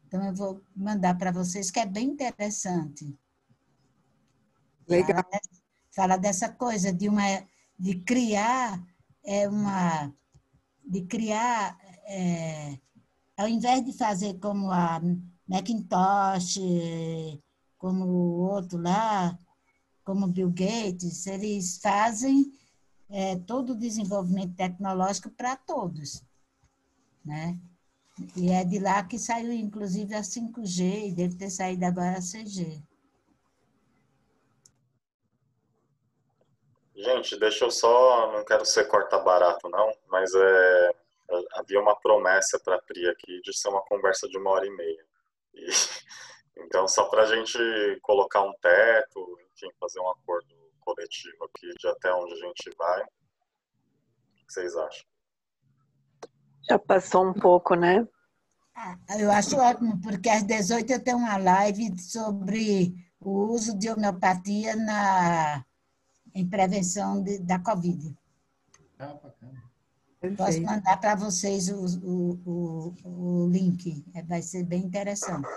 Então, eu vou mandar para vocês, que é bem interessante. Legal. Fala dessa coisa de criar ao invés de fazer como a Macintosh, como o outro lá, como Bill Gates, eles fazem todo o desenvolvimento tecnológico para todos, né? E é de lá que saiu, inclusive, a 5G, e deve ter saído agora a 6G. Gente, deixa eu só, não quero ser corta-barato não, mas havia uma promessa para a Pri aqui de ser uma conversa de 1h30. E, então, só para a gente colocar um teto, enfim, fazer um acordo coletivo aqui de até onde a gente vai. O que vocês acham? Já passou um pouco, né? Eu acho ótimo, porque às 18 eu tenho uma live sobre o uso de homeopatia em prevenção da Covid. Bacana. Posso mandar para vocês o link, vai ser bem interessante.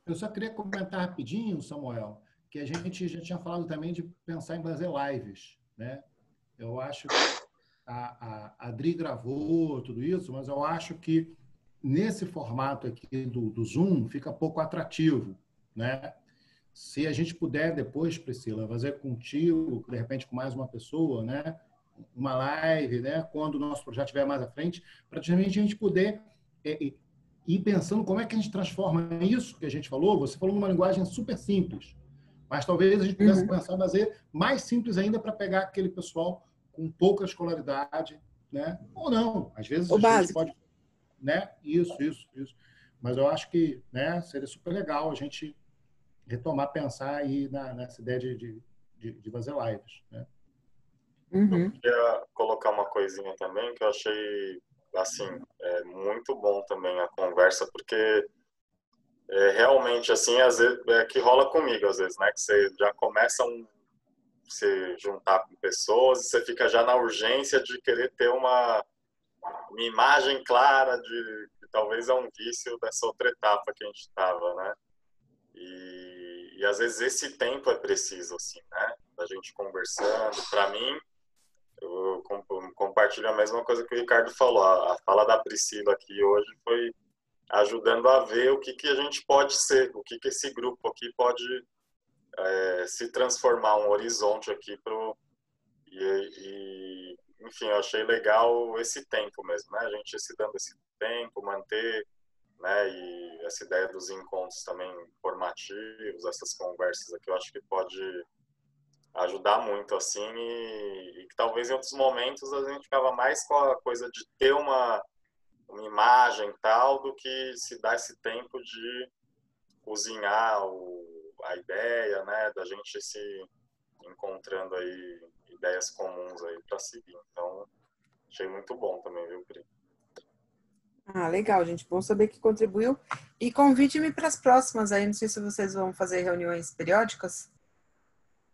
Eu só queria comentar rapidinho, Samuel, que a gente já tinha falado também de pensar em fazer lives, né? Eu acho que a Adri gravou tudo isso, mas eu acho que nesse formato aqui do Zoom fica pouco atrativo, né? Se a gente puder depois, Priscila, fazer contigo, de repente com mais uma pessoa, né? Uma live, né? Quando o nosso projeto estiver mais à frente, para a gente poder ir pensando como é que a gente transforma isso que a gente falou. Você falou numa linguagem super simples, mas talvez a gente pudesse pensar em fazer mais simples ainda para pegar aquele pessoal com pouca escolaridade, né? Ou não, às vezes O a gente básico. pode, né? Isso. Mas eu acho que, né, seria super legal a gente retomar, pensar aí nessa ideia de fazer lives, né? Eu queria colocar uma coisinha também que eu achei, assim, muito bom também a conversa, porque realmente, assim, às vezes, que rola comigo, às vezes, né? Que você já começa se juntar com pessoas e você fica já na urgência de querer ter uma imagem clara de que talvez é um vício dessa outra etapa que a gente estava, né? E às vezes esse tempo é preciso, assim, né? Da gente conversando. Para mim, eu compartilho a mesma coisa que o Ricardo falou. A fala da Priscila aqui hoje foi ajudando a ver o que a gente pode ser, o que esse grupo aqui pode se transformar, um horizonte aqui enfim, eu achei legal esse tempo mesmo, né? A gente se dando esse tempo, manter, né? E essa ideia dos encontros também formativos, essas conversas aqui, eu acho que pode ajudar muito, assim, e que talvez em outros momentos a gente ficava mais com a coisa de ter uma imagem tal, do que se dar esse tempo de cozinhar a ideia, né, da gente se encontrando aí ideias comuns aí para seguir. Então, achei muito bom também, viu, Pri? Legal, gente. Bom saber que contribuiu. E convide-me para as próximas aí. Não sei se vocês vão fazer reuniões periódicas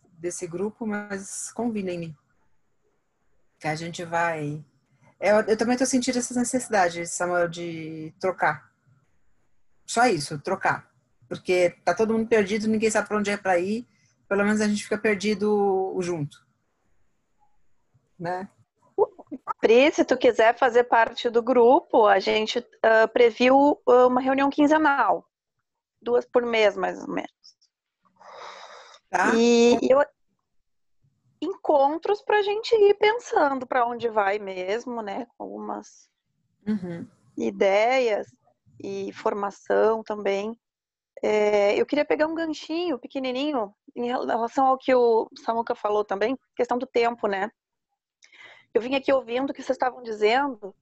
desse grupo, mas convidem-me. Que a gente vai... Eu também estou sentindo essa necessidade, Samuel, de trocar. Só isso, trocar. Porque tá todo mundo perdido, ninguém sabe para onde é para ir. Pelo menos a gente fica perdido junto. Né? Pri, se tu quiser fazer parte do grupo, a gente previu uma reunião quinzenal. 2 por mês, mais ou menos. Tá? Encontros para a gente ir pensando para onde vai mesmo, né? Com algumas ideias e formação também. Eu queria pegar um ganchinho pequenininho em relação ao que o Samuca falou também, questão do tempo, né? eu vim aqui ouvindo o que vocês estavam dizendo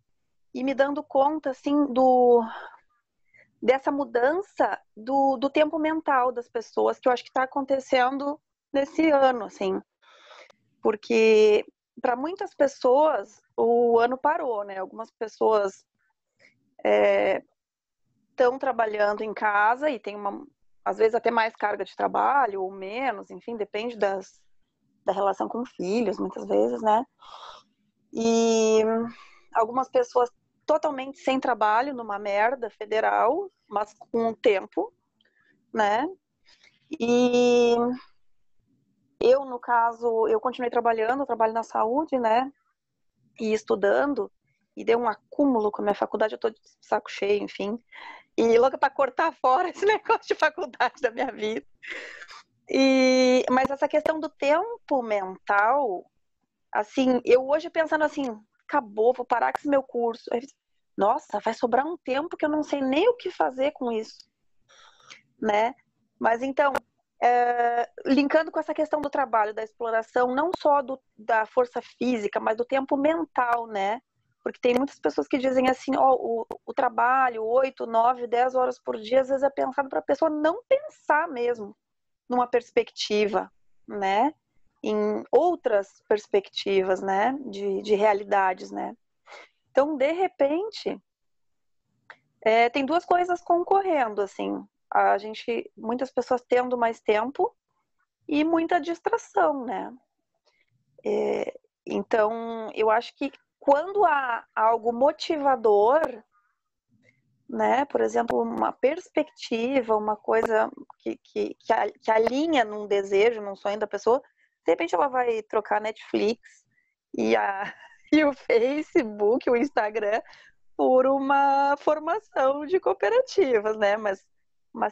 e me dando conta, assim, dessa mudança do tempo mental das pessoas, que eu acho que está acontecendo nesse ano, assim. Porque para muitas pessoas o ano parou, né? Algumas pessoas estão trabalhando em casa e tem às vezes até mais carga de trabalho ou menos, enfim, depende da relação com filhos, muitas vezes, né? E algumas pessoas totalmente sem trabalho, numa merda federal, mas com tempo, né? E eu, no caso, eu continuei trabalhando, eu trabalho na saúde, né? E estudando, e deu um acúmulo com a minha faculdade, eu tô de saco cheio, enfim. E louca para cortar fora esse negócio de faculdade da minha vida. Mas essa questão do tempo mental, assim, eu hoje pensando assim, acabou, vou parar com esse meu curso. Nossa, vai sobrar um tempo que eu não sei nem o que fazer com isso, né? Mas então, linkando com essa questão do trabalho, da exploração, não só da força física, mas do tempo mental, né? Porque tem muitas pessoas que dizem assim, o trabalho, 8, 9, 10 horas por dia, às vezes é pensado para a pessoa não pensar mesmo numa perspectiva, né? Em outras perspectivas, né? De realidades, né? Então, de repente, tem duas coisas concorrendo, assim. Muitas pessoas tendo mais tempo e muita distração, né? Então, eu acho que quando há algo motivador, né? Por exemplo, uma perspectiva, uma coisa que alinha num desejo, num sonho da pessoa, de repente ela vai trocar Netflix e o Facebook, o Instagram, por uma formação de cooperativas, né? Mas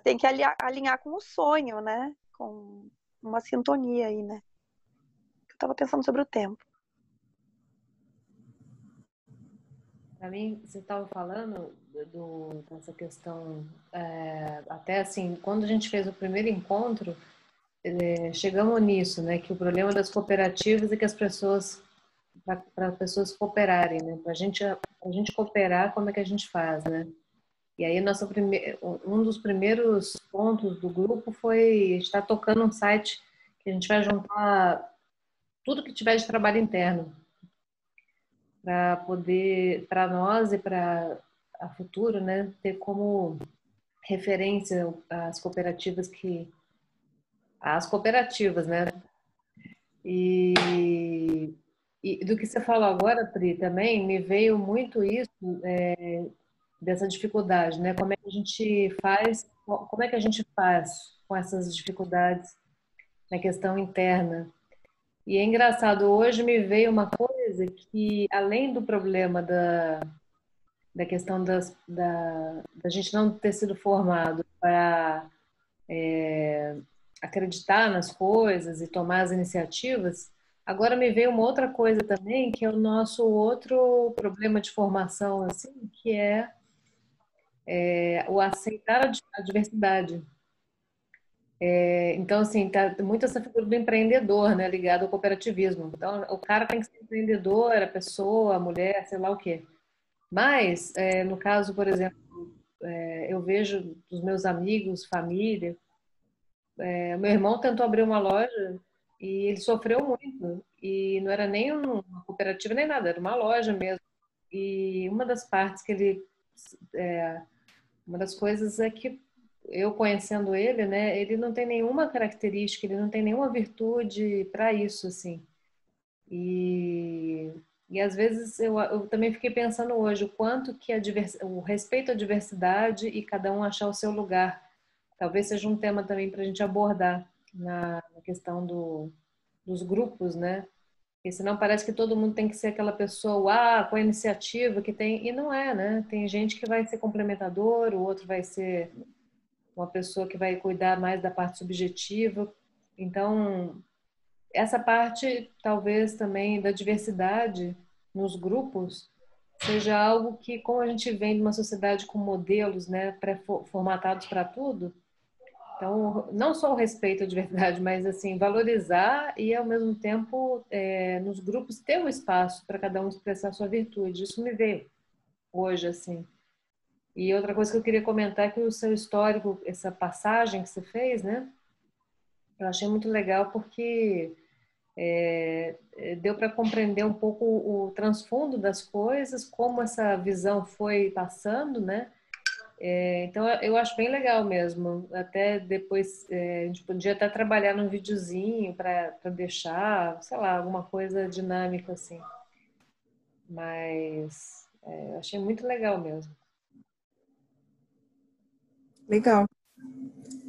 tem que alinhar com o sonho, né? Com uma sintonia aí, né? Eu estava pensando sobre o tempo. Para mim, você estava falando dessa questão, até assim, quando a gente fez o primeiro encontro, chegamos nisso, né? Que o problema das cooperativas é que as pessoas, para as pessoas cooperarem, né? Para a gente cooperar, como é que a gente faz, né? E aí, um dos primeiros pontos do grupo foi estar tocando um site que a gente vai juntar tudo que tiver de trabalho interno, para poder, para nós e para a futuro, né, ter como referência as cooperativas né? E do que você falou agora, Pri, também me veio muito isso, dessa dificuldade, né? Como é que a gente faz com essas dificuldades na questão interna? E é engraçado, hoje me veio uma coisa que, além do problema da questão da gente não ter sido formado para acreditar nas coisas e tomar as iniciativas, agora me veio uma outra coisa também, que é o nosso outro problema de formação, assim, que é o aceitar a diversidade. Então, assim, tá muito essa figura do empreendedor, né, ligado ao cooperativismo. Então, o cara tem que ser empreendedor, a pessoa, a mulher, sei lá o quê. Mas, no caso, por exemplo, eu vejo dos meus amigos, família, meu irmão tentou abrir uma loja e ele sofreu muito. E não era nem uma cooperativa nem nada, era uma loja mesmo. E uma das partes que uma das coisas é que eu conhecendo ele, né, ele não tem nenhuma característica, ele não tem nenhuma virtude para isso, assim. E às vezes eu também fiquei pensando hoje o quanto que o respeito à diversidade e cada um achar o seu lugar. Talvez seja um tema também para a gente abordar na questão dos grupos, né? Porque senão parece que todo mundo tem que ser aquela pessoa com a iniciativa que tem, e não é, né? Tem gente que vai ser complementador, o outro vai ser uma pessoa que vai cuidar mais da parte subjetiva. Então, essa parte, talvez também da diversidade nos grupos, seja algo que, como a gente vem de uma sociedade com modelos, né, pré-formatados para tudo, Então, não só o respeito de verdade, mas assim, valorizar e ao mesmo tempo, nos grupos ter um espaço para cada um expressar sua virtude. Isso me veio hoje, assim. E outra coisa que eu queria comentar é que o seu histórico, essa passagem que você fez, né? Eu achei muito legal porque deu para compreender um pouco o transfundo das coisas, como essa visão foi passando, né? Então, eu acho bem legal mesmo. Até depois, a gente podia até trabalhar num videozinho para deixar, sei lá, alguma coisa dinâmica assim. Mas eu achei muito legal mesmo. Legal.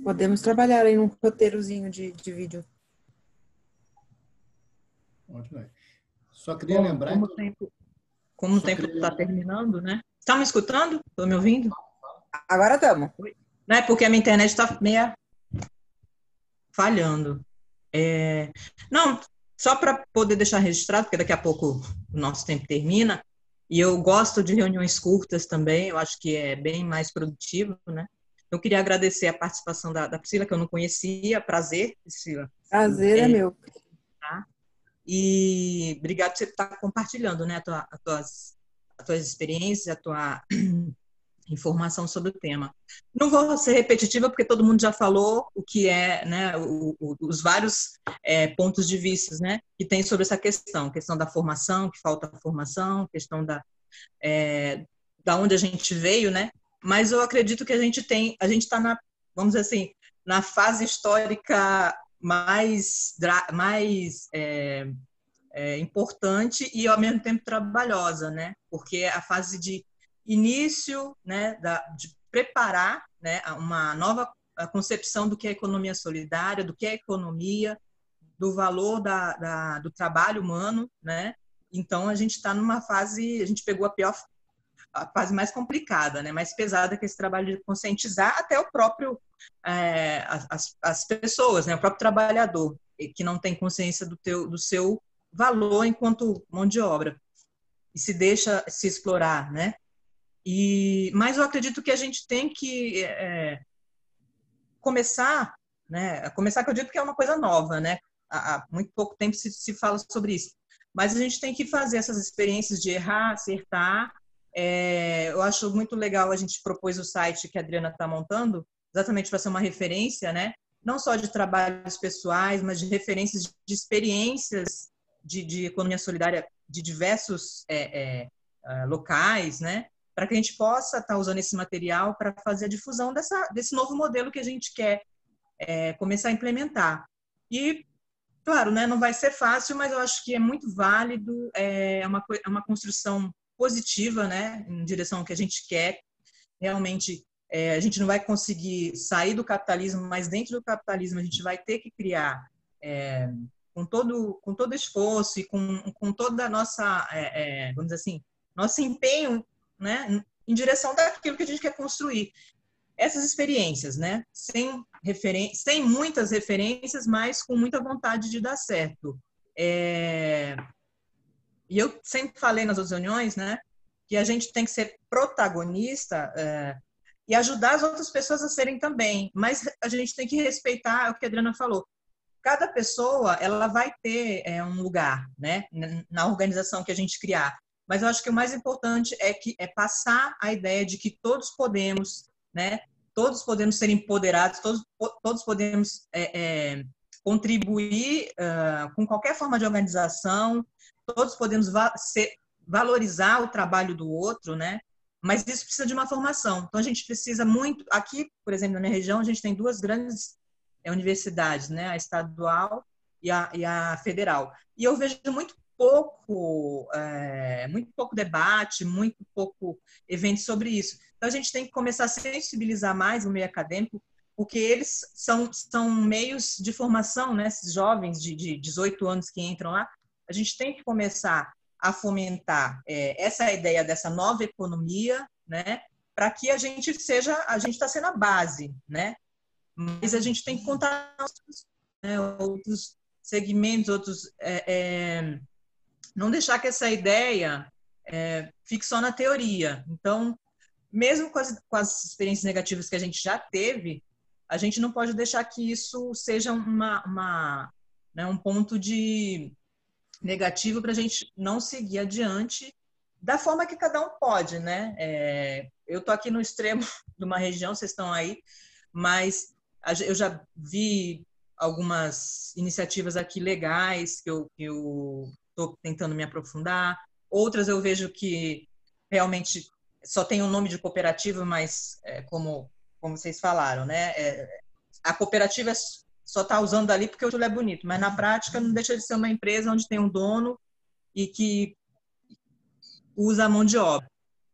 Podemos trabalhar aí num roteirozinho de vídeo. Ótimo. Só queria lembrar... Como o tempo está terminando, né? Está me escutando? Estão me ouvindo? Agora estamos. Não é porque a minha internet está meio falhando. Não, só para poder deixar registrado, porque daqui a pouco o nosso tempo termina, e eu gosto de reuniões curtas também, eu acho que é bem mais produtivo, né? Eu queria agradecer a participação da Priscila, que eu não conhecia. Prazer, Priscila. Prazer é meu. Tá? E obrigado por você estar compartilhando, né, as tuas experiências, a tua informação sobre o tema. Não vou ser repetitiva, porque todo mundo já falou o que é, né, os vários pontos de vista, né, que tem sobre essa questão da formação, que falta formação, questão da onde a gente veio, né, mas eu acredito que a gente está vamos dizer assim, na fase histórica mais importante e ao mesmo tempo trabalhosa, né, porque é a fase de início, né, de preparar, né, uma nova concepção do que é economia solidária, do que é economia, do valor do trabalho humano, né? Então a gente está numa fase, a gente pegou a fase mais complicada, né, mais pesada, que é esse trabalho de conscientizar até o próprio as pessoas, né, o próprio trabalhador que não tem consciência do seu valor enquanto mão de obra e se deixa se explorar, né? Mas eu acredito que a gente tem que começar, né? Começar, que eu digo que é uma coisa nova, né? Há muito pouco tempo se fala sobre isso. Mas a gente tem que fazer essas experiências de errar, acertar. Eu acho muito legal, a gente propôs o site que a Adriana está montando, exatamente para ser uma referência, né? Não só de trabalhos pessoais, mas de referências de experiências de economia solidária de diversos locais, né? Para que a gente possa estar usando esse material para fazer a difusão desse novo modelo que a gente quer começar a implementar. E, claro, né, não vai ser fácil, mas eu acho que é muito válido, é uma construção positiva, né, em direção ao que a gente quer. Realmente, a gente não vai conseguir sair do capitalismo, mas dentro do capitalismo a gente vai ter que criar, com todo esforço e com toda a nossa, vamos dizer assim, nosso empenho, né, em direção daquilo que a gente quer construir. Essas experiências, né, sem muitas referências, mas com muita vontade de dar certo. E eu sempre falei nas outras reuniões, né, que a gente tem que ser protagonista e ajudar as outras pessoas a serem também, mas a gente tem que respeitar o que a Adriana falou. Cada pessoa ela vai ter um lugar, né, na organização que a gente criar. Mas eu acho que o mais importante é passar a ideia de que todos podemos, né? Todos podemos ser empoderados, todos podemos contribuir com qualquer forma de organização, todos podemos valorizar o trabalho do outro, né? Mas isso precisa de uma formação. Então a gente precisa muito. Aqui, por exemplo, na minha região, a gente tem duas grandes universidades, né? A estadual e a federal. E eu vejo muito pouco debate, muito pouco evento sobre isso. Então, a gente tem que começar a sensibilizar mais o meio acadêmico, porque eles são meios de formação, né? Esses jovens de 18 anos que entram lá, a gente tem que começar a fomentar essa ideia dessa nova economia, né? Para que a gente está sendo a base, né? Mas a gente tem que contar outros segmentos, não deixar que essa ideia fique só na teoria. Então, mesmo com as experiências negativas que a gente já teve, a gente não pode deixar que isso seja né, um ponto de negativo para a gente não seguir adiante da forma que cada um pode, né? Eu estou aqui no extremo de uma região, vocês estão aí, mas eu já vi algumas iniciativas aqui legais que eu estou tentando me aprofundar. Outras eu vejo que realmente só tem o nome de cooperativa, mas como vocês falaram, né? A cooperativa só está usando ali porque o título é bonito, mas na prática não deixa de ser uma empresa onde tem um dono e que usa a mão de obra.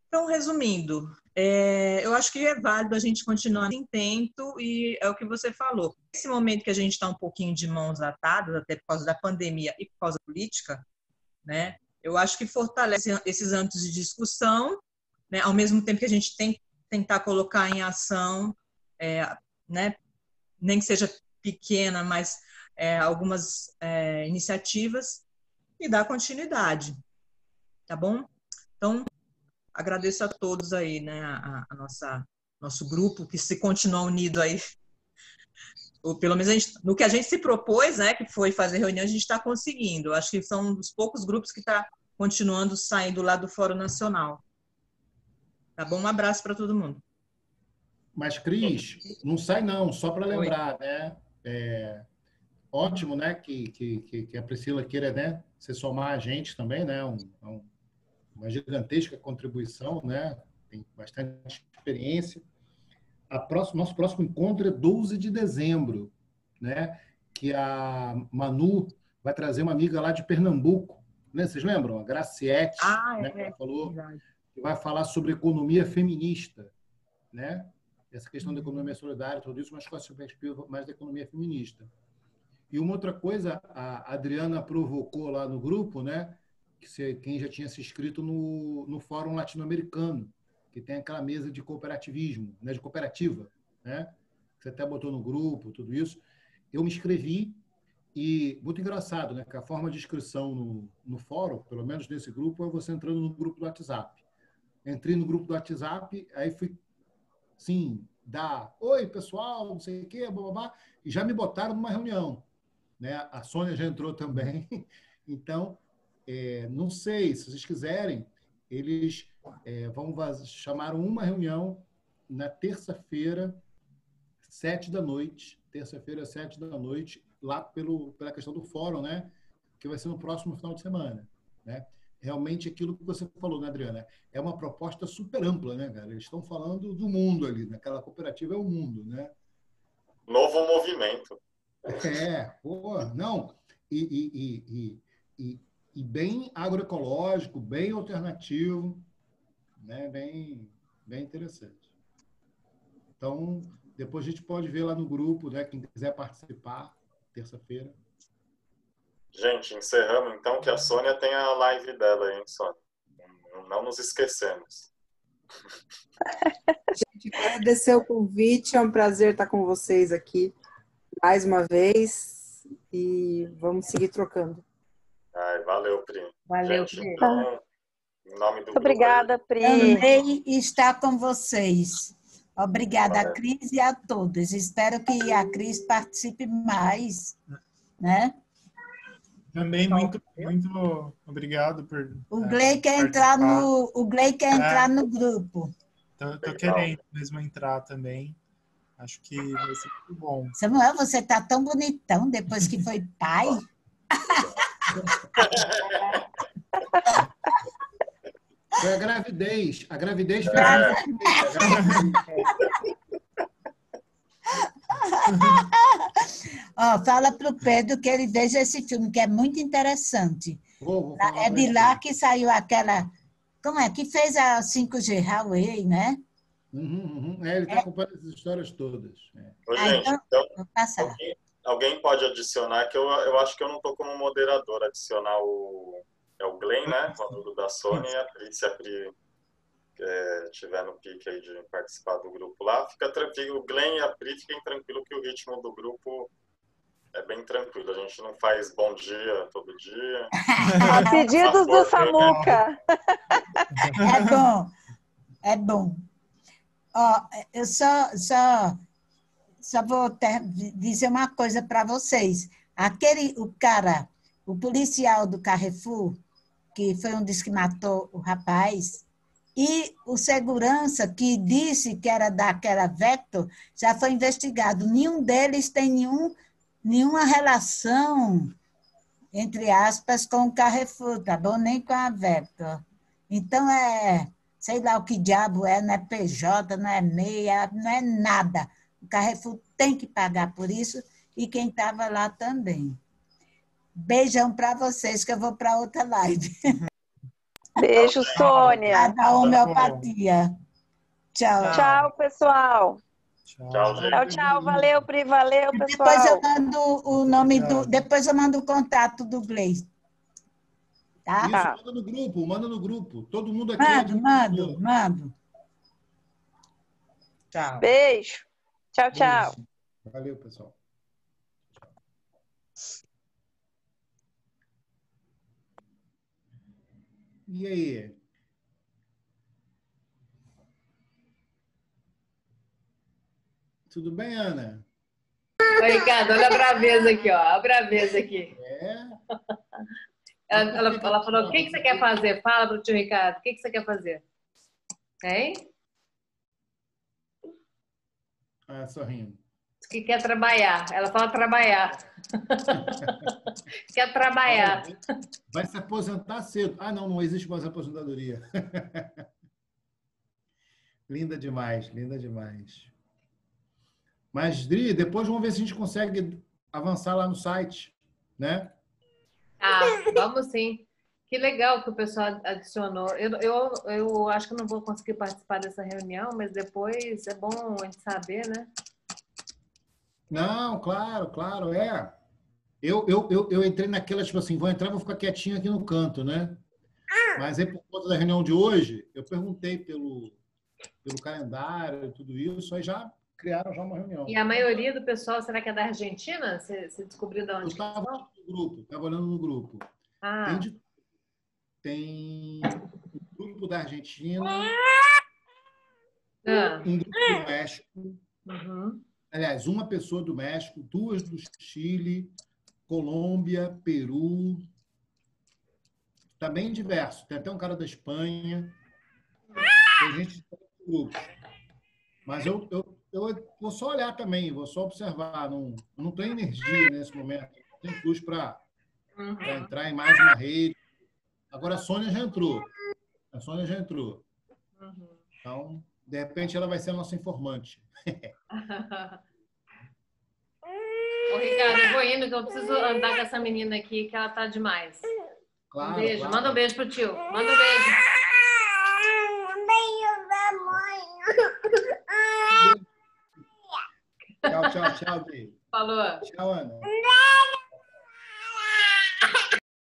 Então, resumindo, eu acho que é válido a gente continuar em tempo e é o que você falou. Nesse momento que a gente está um pouquinho de mãos atadas, até por causa da pandemia e por causa da política, né? Eu acho que fortalece esses âmbitos de discussão, né? Ao mesmo tempo que a gente tem que tentar colocar em ação, né? Nem que seja pequena, mas algumas iniciativas e dar continuidade, tá bom? Então, agradeço a todos aí, né, nosso grupo, que se continua unido aí, ou pelo menos no que a gente se propôs, né, que foi fazer reunião, a gente está conseguindo. Acho que são um dos poucos grupos que está continuando saindo lá do Fórum Nacional. Tá bom? Um abraço para todo mundo. Mas, Cris, não sai não, só para lembrar, né? Ótimo, né, que a Priscila queira, né, se somar a gente também, né? Uma gigantesca contribuição, né? Tem bastante experiência. Nosso próximo encontro é 12 de dezembro, né? Que a Manu vai trazer uma amiga lá de Pernambuco, né? Vocês lembram? A Graciete, né? Que ela falou que vai falar sobre economia feminista, né? Essa questão da economia solidária, tudo isso, mas com a perspectiva mais da economia feminista. E uma outra coisa, a Adriana provocou lá no grupo, né? Quem já tinha se inscrito no Fórum Latino-Americano, que tem aquela mesa de cooperativismo, né, de cooperativa, né? Você até botou no grupo, tudo isso. Eu me inscrevi e, muito engraçado, né, que a forma de inscrição no fórum, pelo menos nesse grupo, é você entrando no grupo do WhatsApp. Entrei no grupo do WhatsApp, aí fui, sim, oi, pessoal, não sei o quê, blá, blá, blá, e já me botaram numa reunião, né? A Sônia já entrou também. Então, não sei, se vocês quiserem, eles vão chamar uma reunião na terça-feira, 19h, terça-feira, 19h, lá pela questão do fórum, né? Que vai ser no próximo final de semana, né? Realmente aquilo que você falou, né, Adriana? É uma proposta super ampla, né, cara? Eles estão falando do mundo ali, naquela cooperativa é o mundo, né? Novo movimento. Não. E bem agroecológico, bem alternativo, né? Bem interessante. Então, depois a gente pode ver lá no grupo, né? Quem quiser participar, terça-feira. Gente, encerramos então, que a Sônia tem a live dela aí, hein, Sônia? Não nos esquecemos. Gente, agradecer o convite, é um prazer estar com vocês aqui mais uma vez e vamos seguir trocando. Valeu, Pri. Valeu, gente, Pri. então, em nome do Obrigada, grupo Pri. Amei estar com vocês. Obrigada, Valeu. a Cris e a todos. Espero que a Cris participe mais, né? Também muito obrigado por O Gley quer entrar no grupo. Tô querendo mesmo entrar também. Acho que vai ser muito bom. Samuel, você tá tão bonitão depois que foi pai. Foi a gravidez. A gravidez fez Fala para o Pedro que ele veja esse filme, que é muito interessante. Vou É de lá que saiu aquela... Como é? Que fez a 5G Huawei, né? Ele está acompanhando essas histórias todas. Ô, gente, então, vou passar. alguém pode adicionar, que eu acho que eu não estou como moderador, adicionar o Glenn, né? O da Sônia e a Pri, se a Pri estiver no pique aí de participar do grupo lá, fica tranquilo. O Glenn e a Pri fiquem tranquilos que o ritmo do grupo é bem tranquilo. A gente não faz bom dia todo dia. A pedidos do Samuca. É bom. Eu só só vou dizer uma coisa para vocês. O policial do Carrefour, que foi um dos que matou o rapaz, e o segurança que disse que era daquela Vector, já foi investigado. Nenhum deles tem nenhuma relação, entre aspas, com o Carrefour, tá bom? Nem com a Vector. Então, sei lá o que diabo não é PJ, não é MEI, não é nada. O Carrefour tem que pagar por isso e quem estava lá também. Beijão para vocês, que eu vou para outra live. Beijo, Sônia. Da homeopatia. Tchau. Tchau, pessoal. Tchau, gente. Tchau, tchau. Valeu, Pri. Valeu, pessoal. Depois eu mando o nome depois eu mando o contato do Gleice. Tá? Isso, manda no grupo. Todo mundo aqui. Mando. Tchau. Beijo. Tchau, tchau. Beijo. Valeu, pessoal. E aí? Tudo bem, Ana? Oi, Ricardo, olha a braveza aqui, ó. A braveza aqui. Ela falou, o que você quer fazer? Fala pro tio Ricardo, o que você quer fazer? Hein? Sorrindo. Que quer trabalhar. Ela fala trabalhar. Quer trabalhar. Vai se aposentar cedo. Não existe mais aposentadoria. Linda demais, linda demais. Mas, Dri, depois vamos ver se a gente consegue avançar lá no site, né? Vamos sim. Que legal que o pessoal adicionou. Eu acho que eu não vou conseguir participar dessa reunião, mas depois é bom a gente saber, né? Não, claro. Eu entrei naquela, tipo assim, vou entrar, vou ficar quietinho aqui no canto, né? Mas aí, por conta da reunião de hoje, eu perguntei pelo calendário e tudo isso, aí já criaram uma reunião. E a maioria do pessoal, será que é da Argentina? Você descobriu de onde? Eu estava olhando no grupo. Tem um grupo da Argentina, um grupo do México, aliás, uma pessoa do México, 2 do Chile, Colômbia, Peru. Está bem diverso. Tem até um cara da Espanha. Tem gente do grupo. Mas eu vou só olhar também, vou só observar. Não tenho energia nesse momento. Não tem luz para entrar em mais uma rede. Agora a Sônia já entrou. Então, de repente, ela vai ser a nossa informante. Ô, Ricardo, eu vou indo, que eu preciso andar com essa menina aqui, que ela tá demais. Claro, Um beijo. claro. Manda um beijo pro tio. Manda um beijo. Beijo da mãe. Tchau, Dri. Falou. Tchau, Ana.